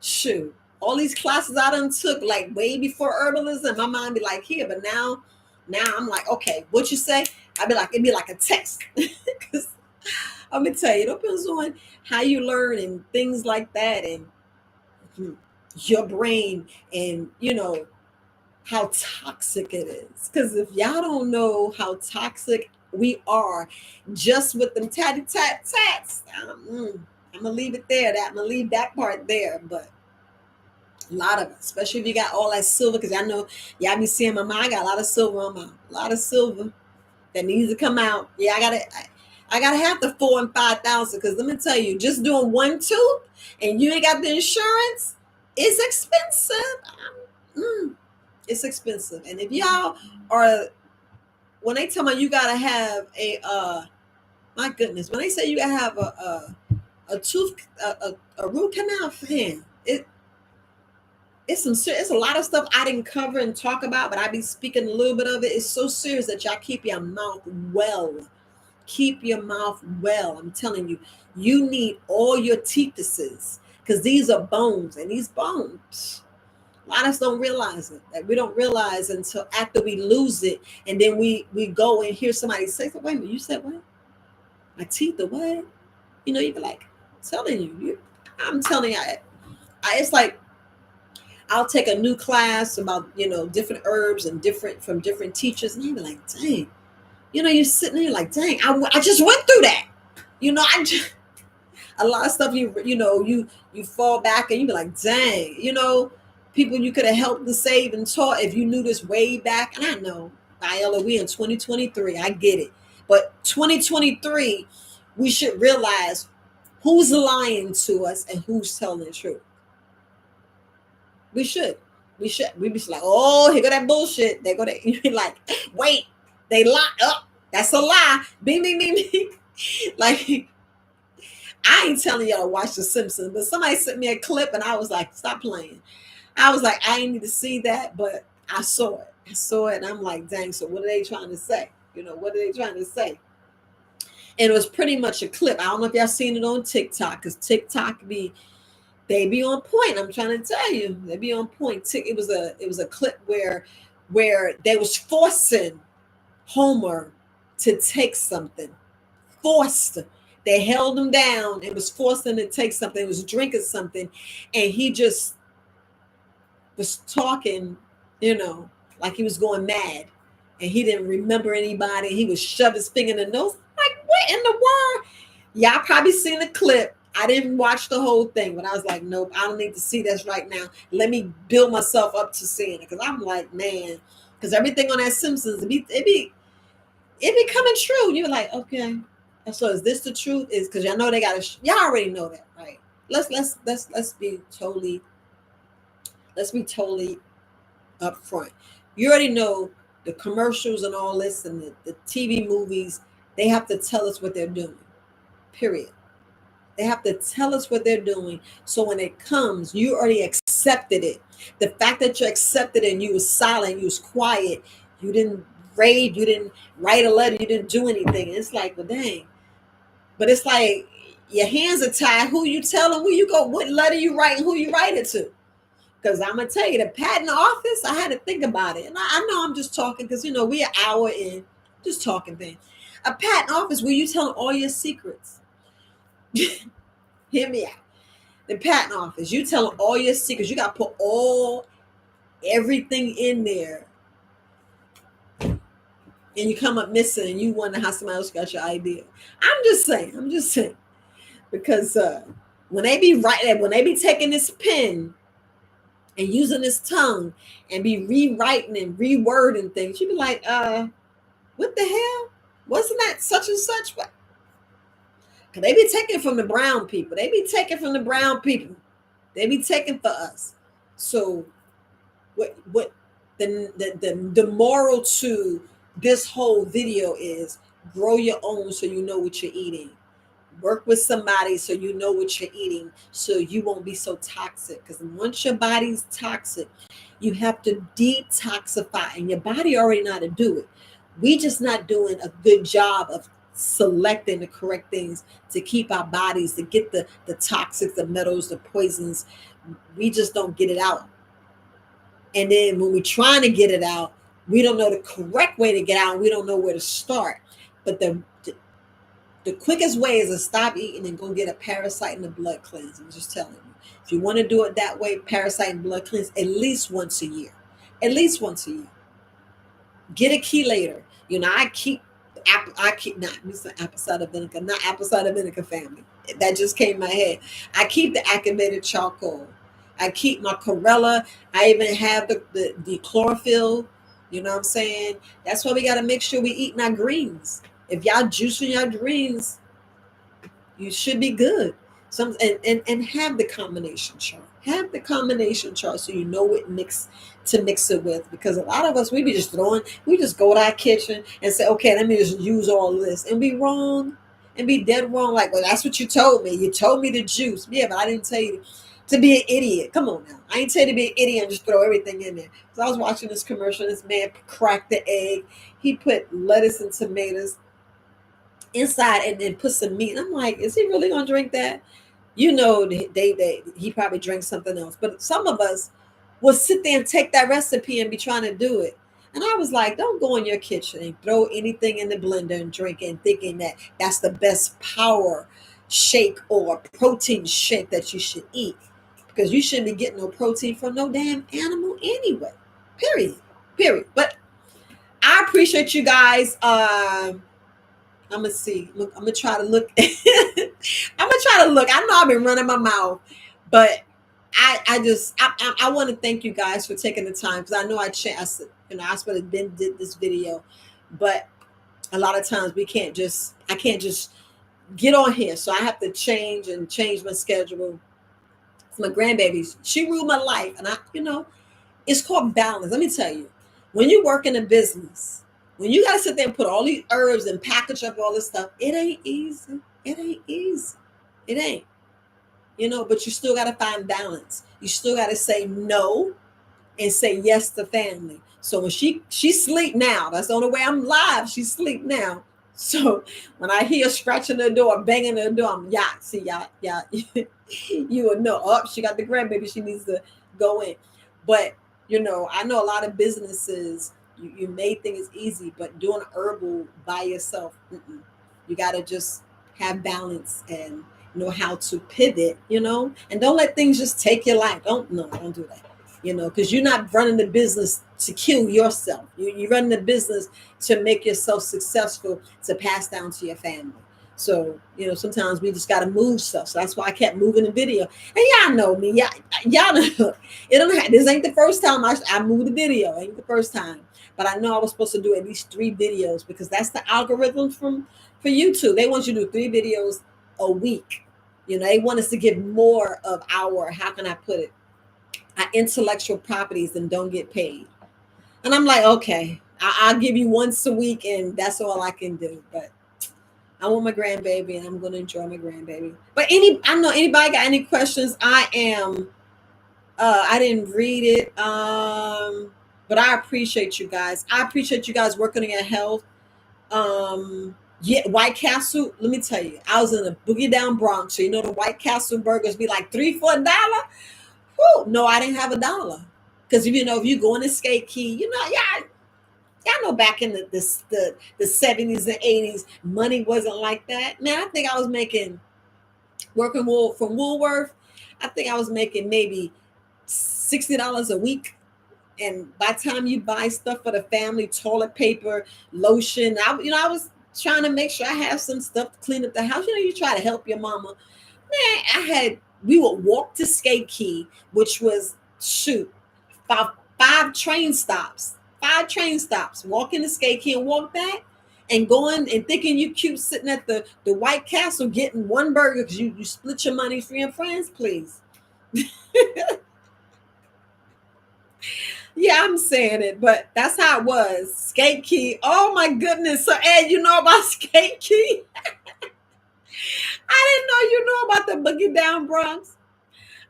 shoot, all these classes I done took like way before herbalism, my mind be like here, but now I'm like, okay, what you say? I'd be like, it'd be like a text. Because I'm gonna tell you, it depends on how you learn and things like that, and your brain, and how toxic it is. Because if y'all don't know how toxic we are, just with them tatty tat tats, I'm gonna leave it there. I'm gonna leave that part there, but. A lot of it, especially if you got all that silver, because I know y'all be seeing my mom. I got a lot of silver on my, a lot of silver that needs to come out. Yeah, I gotta have the 4,000 and 5,000, because let me tell you, just doing one tooth and you ain't got the insurance, it's expensive. It's expensive, and if y'all are, when they tell me you gotta have a, my goodness, when they say you gotta have a tooth, a root canal, fan, it's a lot of stuff I didn't cover and talk about, but I be speaking a little bit of it. It's so serious that y'all keep your mouth well. Keep your mouth well. I'm telling you, you need all your teethuses, because these are bones, and these bones, a lot of us don't realize it. That we don't realize until after we lose it, and then we go and hear somebody say, "So wait a minute, you said what? My teeth are what?" You be like, telling I'm telling you, it's like I'll take a new class about different herbs and different from different teachers, and you'll be like, dang, you're sitting there like, dang, I just went through that. I just, a lot of stuff you fall back and you be like, dang, people you could have helped to save and taught if you knew this way back. And I know, Viola, we in 2023, I get it, but 2023, we should realize who's lying to us and who's telling the truth. We should. We be like, oh, here go that bullshit. They go that. You be like, wait, they lie. Oh, that's a lie. Bing, bing, bing, bing. Like, I ain't telling y'all to watch The Simpsons, but somebody sent me a clip and I was like, stop playing. I was like, I ain't need to see that, but I saw it. I saw it, and I'm like, dang, so what are they trying to say? What are they trying to say? And it was pretty much a clip. I don't know if y'all seen it on TikTok, because TikTok they be on point. I'm trying to tell you, they be on point. It was a clip where they was forcing Homer to take something. Forced. They held him down. It was forcing him to take something. It was drinking something, and he just was talking, like he was going mad, and he didn't remember anybody. He would shove his finger in the nose. Like, what in the world? Y'all probably seen the clip. I didn't watch the whole thing, but I was like, nope, I don't need to see this right now. Let me build myself up to seeing it, because I'm like, man, because everything on that Simpsons, it be coming true. You're like, okay, so is this the truth? Is because y'all know they got y'all already know that, right? Let's be totally upfront. You already know the commercials and all this, and the TV movies. They have to tell us what they're doing. Period. They have to tell us what they're doing. So when it comes, you already accepted it. The fact that you accepted it and you was silent, you was quiet, you didn't raid, you didn't write a letter, you didn't do anything. It's like, well, dang. But it's like your hands are tied. Who you telling? Who you go? What letter you write? Who you write it to? Because I'm gonna tell you, the patent office. I had to think about it, and I know I'm just talking because we an hour in, just talking thing. A patent office where you telling all your secrets. Hear me out. The patent office, you telling all your secrets. You got to put everything in there, and you come up missing, and you wonder how somebody else got your idea. I'm just saying. because when they be taking this pen and using this tongue and be rewriting and rewording things, you be like, what the hell? Wasn't that such and such? What? Cause they be taking from the brown people. They be taking from the brown people. They be taking for us. So what the moral to this whole video is grow your own so you know what you're eating. Work with somebody so you know what you're eating so you won't be so toxic. Because once your body's toxic, you have to detoxify, and your body already know how to do it. We just not doing a good job of selecting the correct things to keep our bodies, to get the toxics, the metals, the poisons. We just don't get it out. And then when we're trying to get it out, we don't know the correct way to get out, and we don't know where to start. But the quickest way is to stop eating and go get a parasite and a blood cleanse. I'm just telling you. If you want to do it that way, parasite and blood cleanse at least once a year. At least once a year. Get a chelator. You know, I keep not apple cider vinegar, not apple cider vinegar family. That just came in my head. I keep the activated charcoal. I keep my chlorella. I even have the chlorophyll. You know what I'm saying? That's why we got to make sure we eating our greens. If y'all juicing your greens, you should be good. And have the combination chart. Have the combination chart so you know what mix to mix it with. Because a lot of us, we just go to our kitchen and say, okay, let me just use all this and be wrong and be dead wrong. Like, well, that's what you told me. You told me to juice. Yeah, but I didn't tell you to be an idiot. Come on now. I ain't tell you to be an idiot and just throw everything in there. So I was watching this commercial. This man cracked the egg. He put lettuce and tomatoes inside and then put some meat. I'm like, is he really gonna drink that? You know, he probably drank something else. But some of us will sit there and take that recipe and be trying to do it. And I was like, don't go in your kitchen and throw anything in the blender and drink it and thinking that that's the best power shake or protein shake that you should eat. Because you shouldn't be getting no protein from no damn animal anyway. Period. Period. But I appreciate you guys. I'm gonna see. Look, I'm gonna try to look. I'm gonna try to look. I know I've been running my mouth, but I want to thank you guys for taking the time, because I know I supposed to been did this video, but a lot of times I can't just get on here, so I have to change my schedule. My grandbabies, she ruled my life, and it's called balance. Let me tell you, when you work in a business, when you gotta sit there and put all these herbs and package up all this stuff, it ain't easy. It ain't easy. It ain't. But you still gotta find balance. You still gotta say no and say yes to family. So when she sleep now, that's the only way I'm live. She sleep now. So when I hear scratching the door, banging the door, I'm y'all, you will know. Oh, she got the grandbaby. She needs to go in. But I know a lot of businesses. You may think it's easy, but doing herbal by yourself, you got to just have balance and know how to pivot, and don't let things just take your life. Don't do that, because you're not running the business to kill yourself. You're running the business to make yourself successful, to pass down to your family. So, sometimes we just got to move stuff. So that's why I kept moving the video. And y'all know me. Y'all know. This ain't the first time I moved the video. Ain't the first time. But I know I was supposed to do at least 3 videos, because that's the algorithm for YouTube. They want you to do 3 videos a week. They want us to give more of our, how can I put it, our intellectual properties and don't get paid. And I'm like, okay, I'll give you once a week, and that's all I can do. But I want my grandbaby, and I'm going to enjoy my grandbaby. But I don't know, anybody got any questions? I didn't read it. But I appreciate you guys. I appreciate you guys working on your health. Yeah, White Castle, let me tell you, I was in a boogie down Bronx. So the White Castle burgers be like $3 for $1. Whew, no, I didn't have $1. Because if you go in the skate key, y'all know back in the 70s and 80s, money wasn't like that. Man, I think I was making, working from Woolworth, I think I was making maybe $60 a week. And by the time you buy stuff for the family, toilet paper, lotion, I was trying to make sure I have some stuff to clean up the house. You try to help your mama. Man, we would walk to Skate Key, which was, shoot, about five train stops, walk into Skate Key and walk back, and going and thinking you cute sitting at the White Castle getting one burger because you split your money free and friends, please. Yeah, I'm saying it, but that's how it was. Skate Key. Oh my goodness. So Ed, you know about Skate Key? I didn't know you know about the Boogie Down Bronx.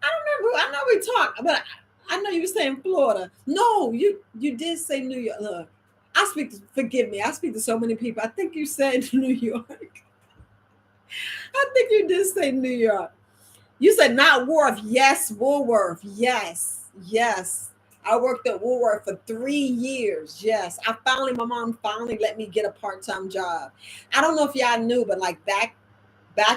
I don't remember. I know we talked, but I know you were saying Florida. No, you did say New York. Look, forgive me. I speak to so many people. I think you said New York. I think you did say New York. You said not Wharf. Yes, Woolworth. Yes, yes. I worked at Woolworth for 3 years. Yes, my mom finally let me get a part-time job. I don't know if y'all knew, but like back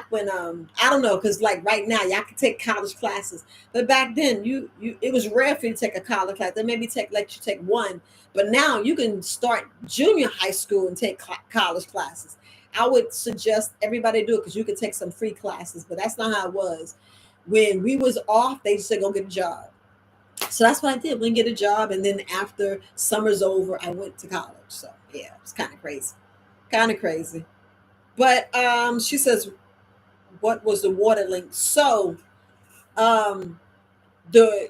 when I don't know, because like right now y'all can take college classes, but back then you it was rare for you to take a college class. They maybe let you take one, but now you can start junior high school and take college classes. I would suggest everybody do it because you could take some free classes, but that's not how it was. When we was off, they just said go get a job. So that's what I did. Went get a job, and then after summer's over, I went to college. So yeah, it's kind of crazy, kind of crazy. But she says, what was the water link? So um, the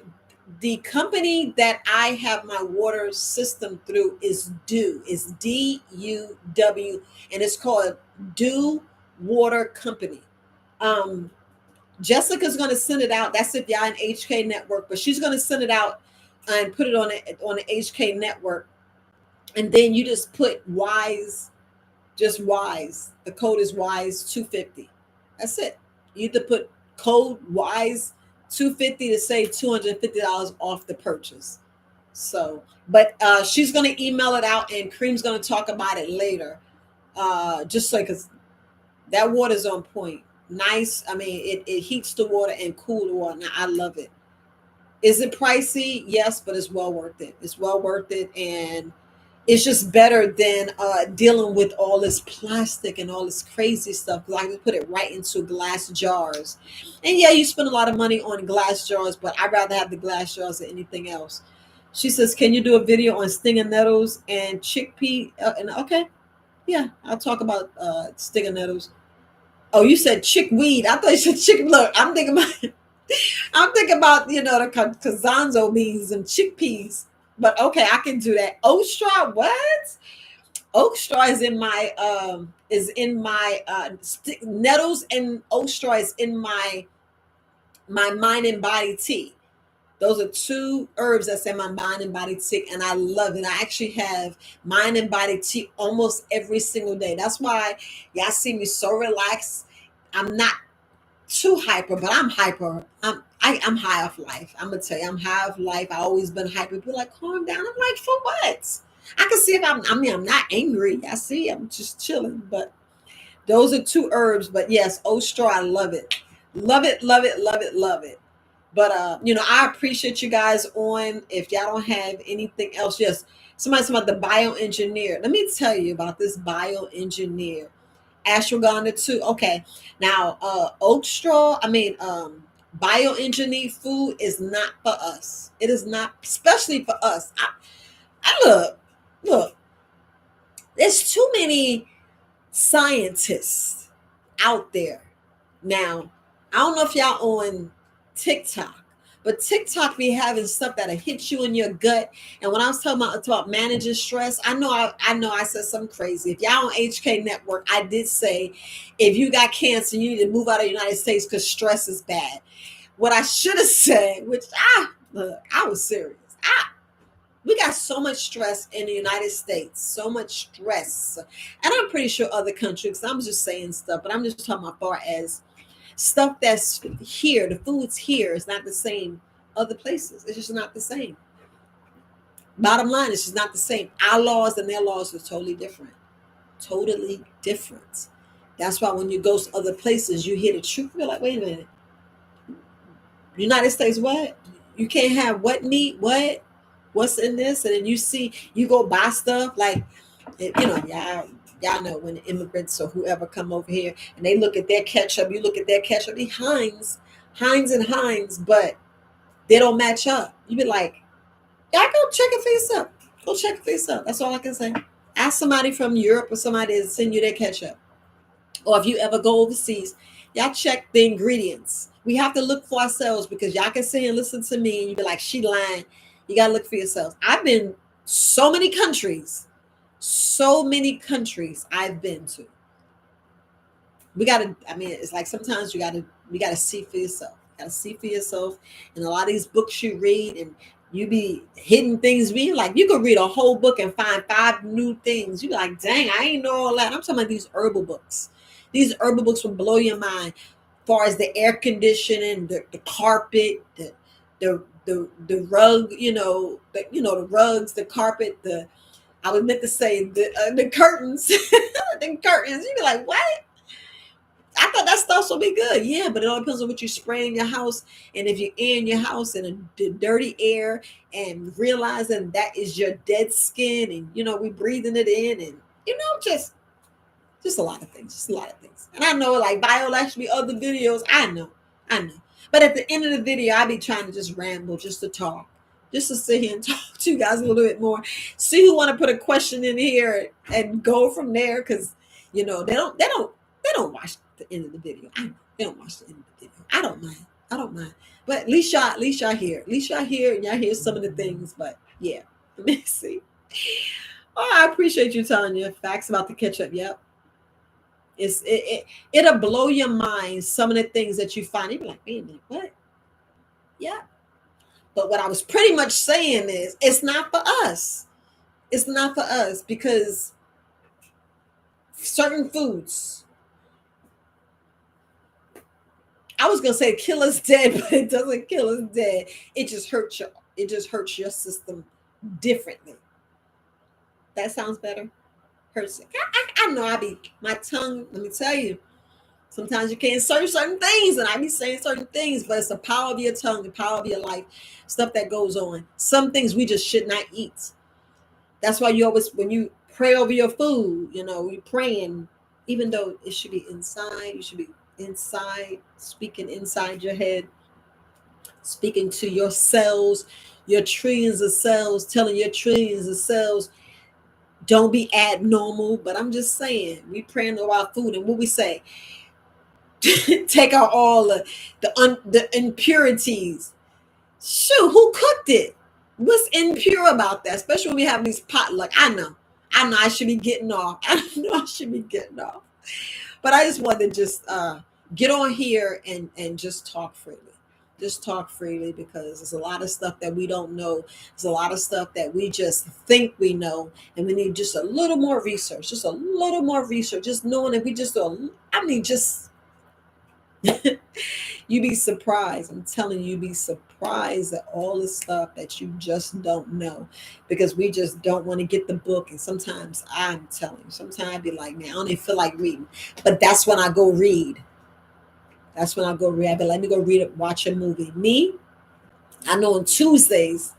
the company that I have my water system through is Dew. Is DUW, and it's called Dew Water Company. Um, Jessica's going to send it out. That's if y'all in HK Network, but she's going to send it out and put it on the HK Network, and then you just put Wise, just Wise. The code is Wise 250. That's it. You either put code Wise 250 to save $250 off the purchase. So, but she's going to email it out, and Cream's going to talk about it later. Just so because that water's on point. Nice. I mean, it heats the water and cool the water. Now, I love it. Is it pricey? Yes, but it's well worth it. It's well worth it, and it's just better than dealing with all this plastic and all this crazy stuff. Because I can put it right into glass jars, and yeah, you spend a lot of money on glass jars, but I'd rather have the glass jars than anything else. She says, "Can you do a video on stinger nettles and chickpea?" And okay, yeah, I'll talk about stinger nettles. Oh, you said chickweed. I thought you said chick. Look, I'm thinking about the kazanzo beans and chickpeas. But okay, I can do that. Oat straw, what? Oat straw is in my nettles, and oat straw is in my mind and body tea. Those are two herbs that's in my mind and body tea, and I love it. I actually have mind and body tea almost every single day. That's why y'all see me so relaxed. I'm not too hyper, but I'm hyper. I'm high off life. I'm gonna tell you, I'm high off life. I always been hyper. People like, calm down. I'm like, for what? I can see if I'm not angry. I see I'm just chilling. But those are two herbs. But yes, oat straw, I love it. Love it, love it, love it, love it. But I appreciate you guys on. If y'all don't have anything else, yes, somebody's about the bioengineer. Let me tell you about this bioengineer ashwagandha too. Okay, now oat straw. I mean, bioengineered food is not for us. It is not, especially for us. I look. There's too many scientists out there now. I don't know if y'all on TikTok, but TikTok be having stuff that'll hit you in your gut. And when I was talking about managing stress, I know I said something crazy. If y'all on HK Network, I did say if you got cancer, you need to move out of the United States because stress is bad. What I should have said, which look, I was serious. We got so much stress in the United States, so much stress, and I'm pretty sure other countries. I'm just saying stuff, but I'm just talking about far as stuff that's here. The foods here is not the same other places. It's just not the same. Bottom line, it's just not the same. Our laws and their laws are totally different. Totally different. That's why when you go to other places, you hear the truth. You're like, wait a minute. United States, what? You can't have what meat? What? What's in this? And then you go buy stuff like, yeah. Y'all know when immigrants or whoever come over here and they look at their ketchup, you look at their ketchup, be Heinz, Heinz and Heinz, but they don't match up. You be like, y'all go check it for yourself. Go check it for yourself. That's all I can say. Ask somebody from Europe or somebody to send you their ketchup. Or if you ever go overseas, y'all check the ingredients. We have to look for ourselves because y'all can sit here and listen to me and you be like, she lying. You gotta look for yourselves. I've been so many countries I've been to. We gotta, I mean, it's like sometimes you gotta see for yourself. You gotta see for yourself. And a lot of these books you read and you be hidden things being like you could read a whole book and find five new things. You be like, dang, I ain't know all that. I'm talking about these herbal books. These herbal books will blow your mind as far as the air conditioning, the carpet, the rug, the rugs, the carpet, the I was meant to say the curtains, the curtains. You be like, what? I thought that stuff will be good. Yeah, but it all depends on what you spray in your house. And if you're in your house in the dirty air and realizing that is your dead skin and, we breathing it in and, just a lot of things, just a lot of things. And I know like Viola actually other videos. I know. But at the end of the video, I be trying to just ramble, just to talk, just to sit here and talk to you guys a little bit more. See who want to put a question in here and go from there, because they don't watch the end of the video. I know they don't watch the end of the video. I don't mind. I don't mind. But at least y'all here. At least y'all here and y'all hear some of the things. But yeah, let me see. Oh, I appreciate you telling your facts about the ketchup. Yep. It'll blow your mind some of the things that you find. You'll be like, wait a minute, what? Yeah. But what I was pretty much saying is it's not for us. It's not for us because certain foods, I was gonna say kill us dead, but it doesn't kill us dead. It just hurts your system differently. That sounds better. Hurts. I know my tongue, let me tell you. Sometimes you can't say certain things, and I be saying certain things, but it's the power of your tongue, the power of your life, stuff that goes on. Some things we just should not eat. That's why you always, when you pray over your food, you're praying, even though it should be inside, you should be inside, speaking inside your head, speaking to your cells, your trillions of cells, telling your trillions of cells, don't be abnormal. But I'm just saying, we praying over our food, and what we say, take out all the impurities. Shoot, who cooked it? What's impure about that? Especially when we have these potluck. I know I should be getting off. I know I should be getting off. But I just wanted to just get on here and just talk freely. Just talk freely, because there's a lot of stuff that we don't know. There's a lot of stuff that we just think we know, and we need just a little more research. Just a little more research. Just knowing that we just do. Just you be surprised. I'm telling you, be surprised at all the stuff that you just don't know, because we just don't want to get the book. And sometimes I'm telling you, sometimes I'd be like, man, I don't even feel like reading. But that's when I go read. That's when I go read. I'd be like, let me go read it, watch a movie. Me, I know on Tuesdays,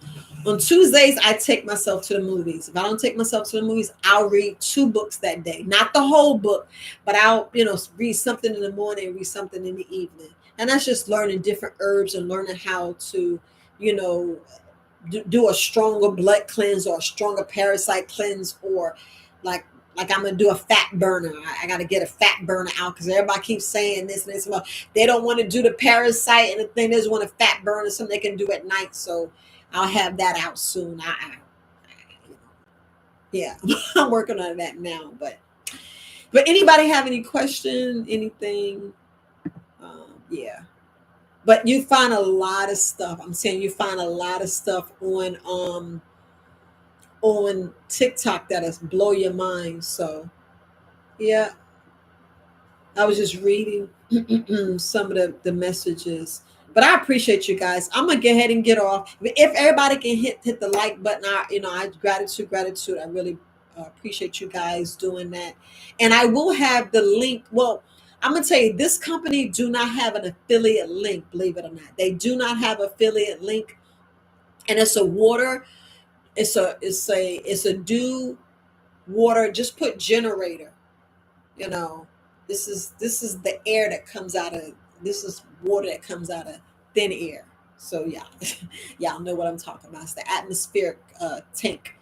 I take myself to the movies. If I don't take myself to the movies, I'll read two books that day. Not the whole book, but I'll, read something in the morning, read something in the evening. And that's just learning different herbs and learning how to, you know, do a stronger blood cleanse or a stronger parasite cleanse, or like like I'm gonna do a fat burner. I gotta get a fat burner out because everybody keeps saying this and this. Well, they don't want to do the parasite and the thing. They just want a fat burner, something they can do at night. So I'll have that out soon. Yeah, I'm working on that now. But anybody have any question, anything? Yeah. But you find a lot of stuff. I'm saying you find a lot of stuff on TikTok that is blow your mind. So yeah, I was just reading some of the messages. But I appreciate you guys. I'm gonna go ahead and get off. If everybody can hit the like button, I gratitude. I really appreciate you guys doing that. And I will have the link. Well, I'm gonna tell you, this company do not have an affiliate link. Believe it or not, they do not have affiliate link. And it's a water. It's a do water, just put generator, you know. This is the air that comes out of, this is water that comes out of thin air. So yeah, y'all know what I'm talking about. It's the atmospheric tank.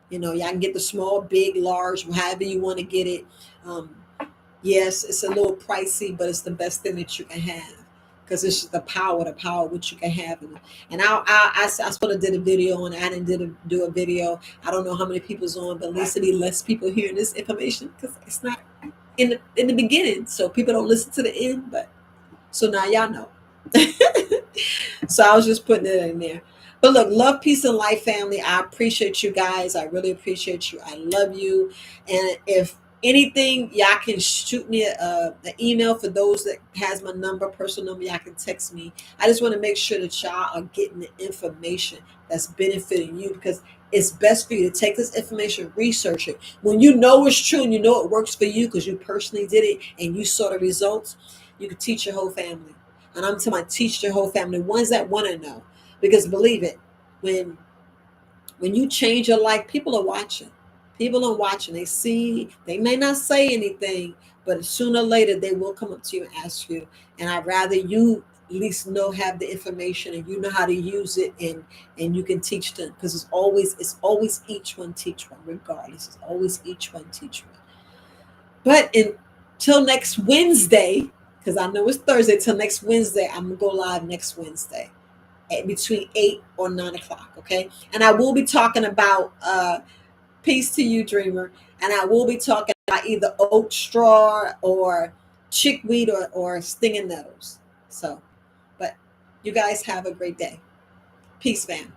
You know, y'all can get the small, big, large, however you want to get it. Um, yes, it's a little pricey, but it's the best thing that you can have because it's just the power which you can have. And I sort of did a video and I didn't do a video. I don't know how many people's on, but at least it'll be less people hearing this information because it's not in the beginning, so people don't listen to the end. But so now y'all know. So I was just putting it in there. But look, love, peace, and life, family. I appreciate you guys. I really appreciate you. I love you. And if anything, y'all can shoot me an email for those that has my number, personal number. Y'all can text me. I just want to make sure that y'all are getting the information that's benefiting you because it's best for you to take this information, research it. When you know it's true and you know it works for you because you personally did it and you saw the results, you can teach your whole family. And I'm talking about teach your whole family, ones that want to know. Because believe it, when when you change your life, people are watching. People are watching. They see, they may not say anything, but sooner or later they will come up to you and ask you. And I'd rather you at least know, have the information and you know how to use it and you can teach them. Because it's always each one teach one, regardless. It's always each one teach one. But until next Wednesday, because I know it's Thursday, till next Wednesday, I'm gonna go live next Wednesday at between 8 or 9 o'clock. Okay, and I will be talking about peace to you, dreamer, and I will be talking about either oat straw or chickweed or stinging nettles. So, but you guys have a great day. Peace, fam.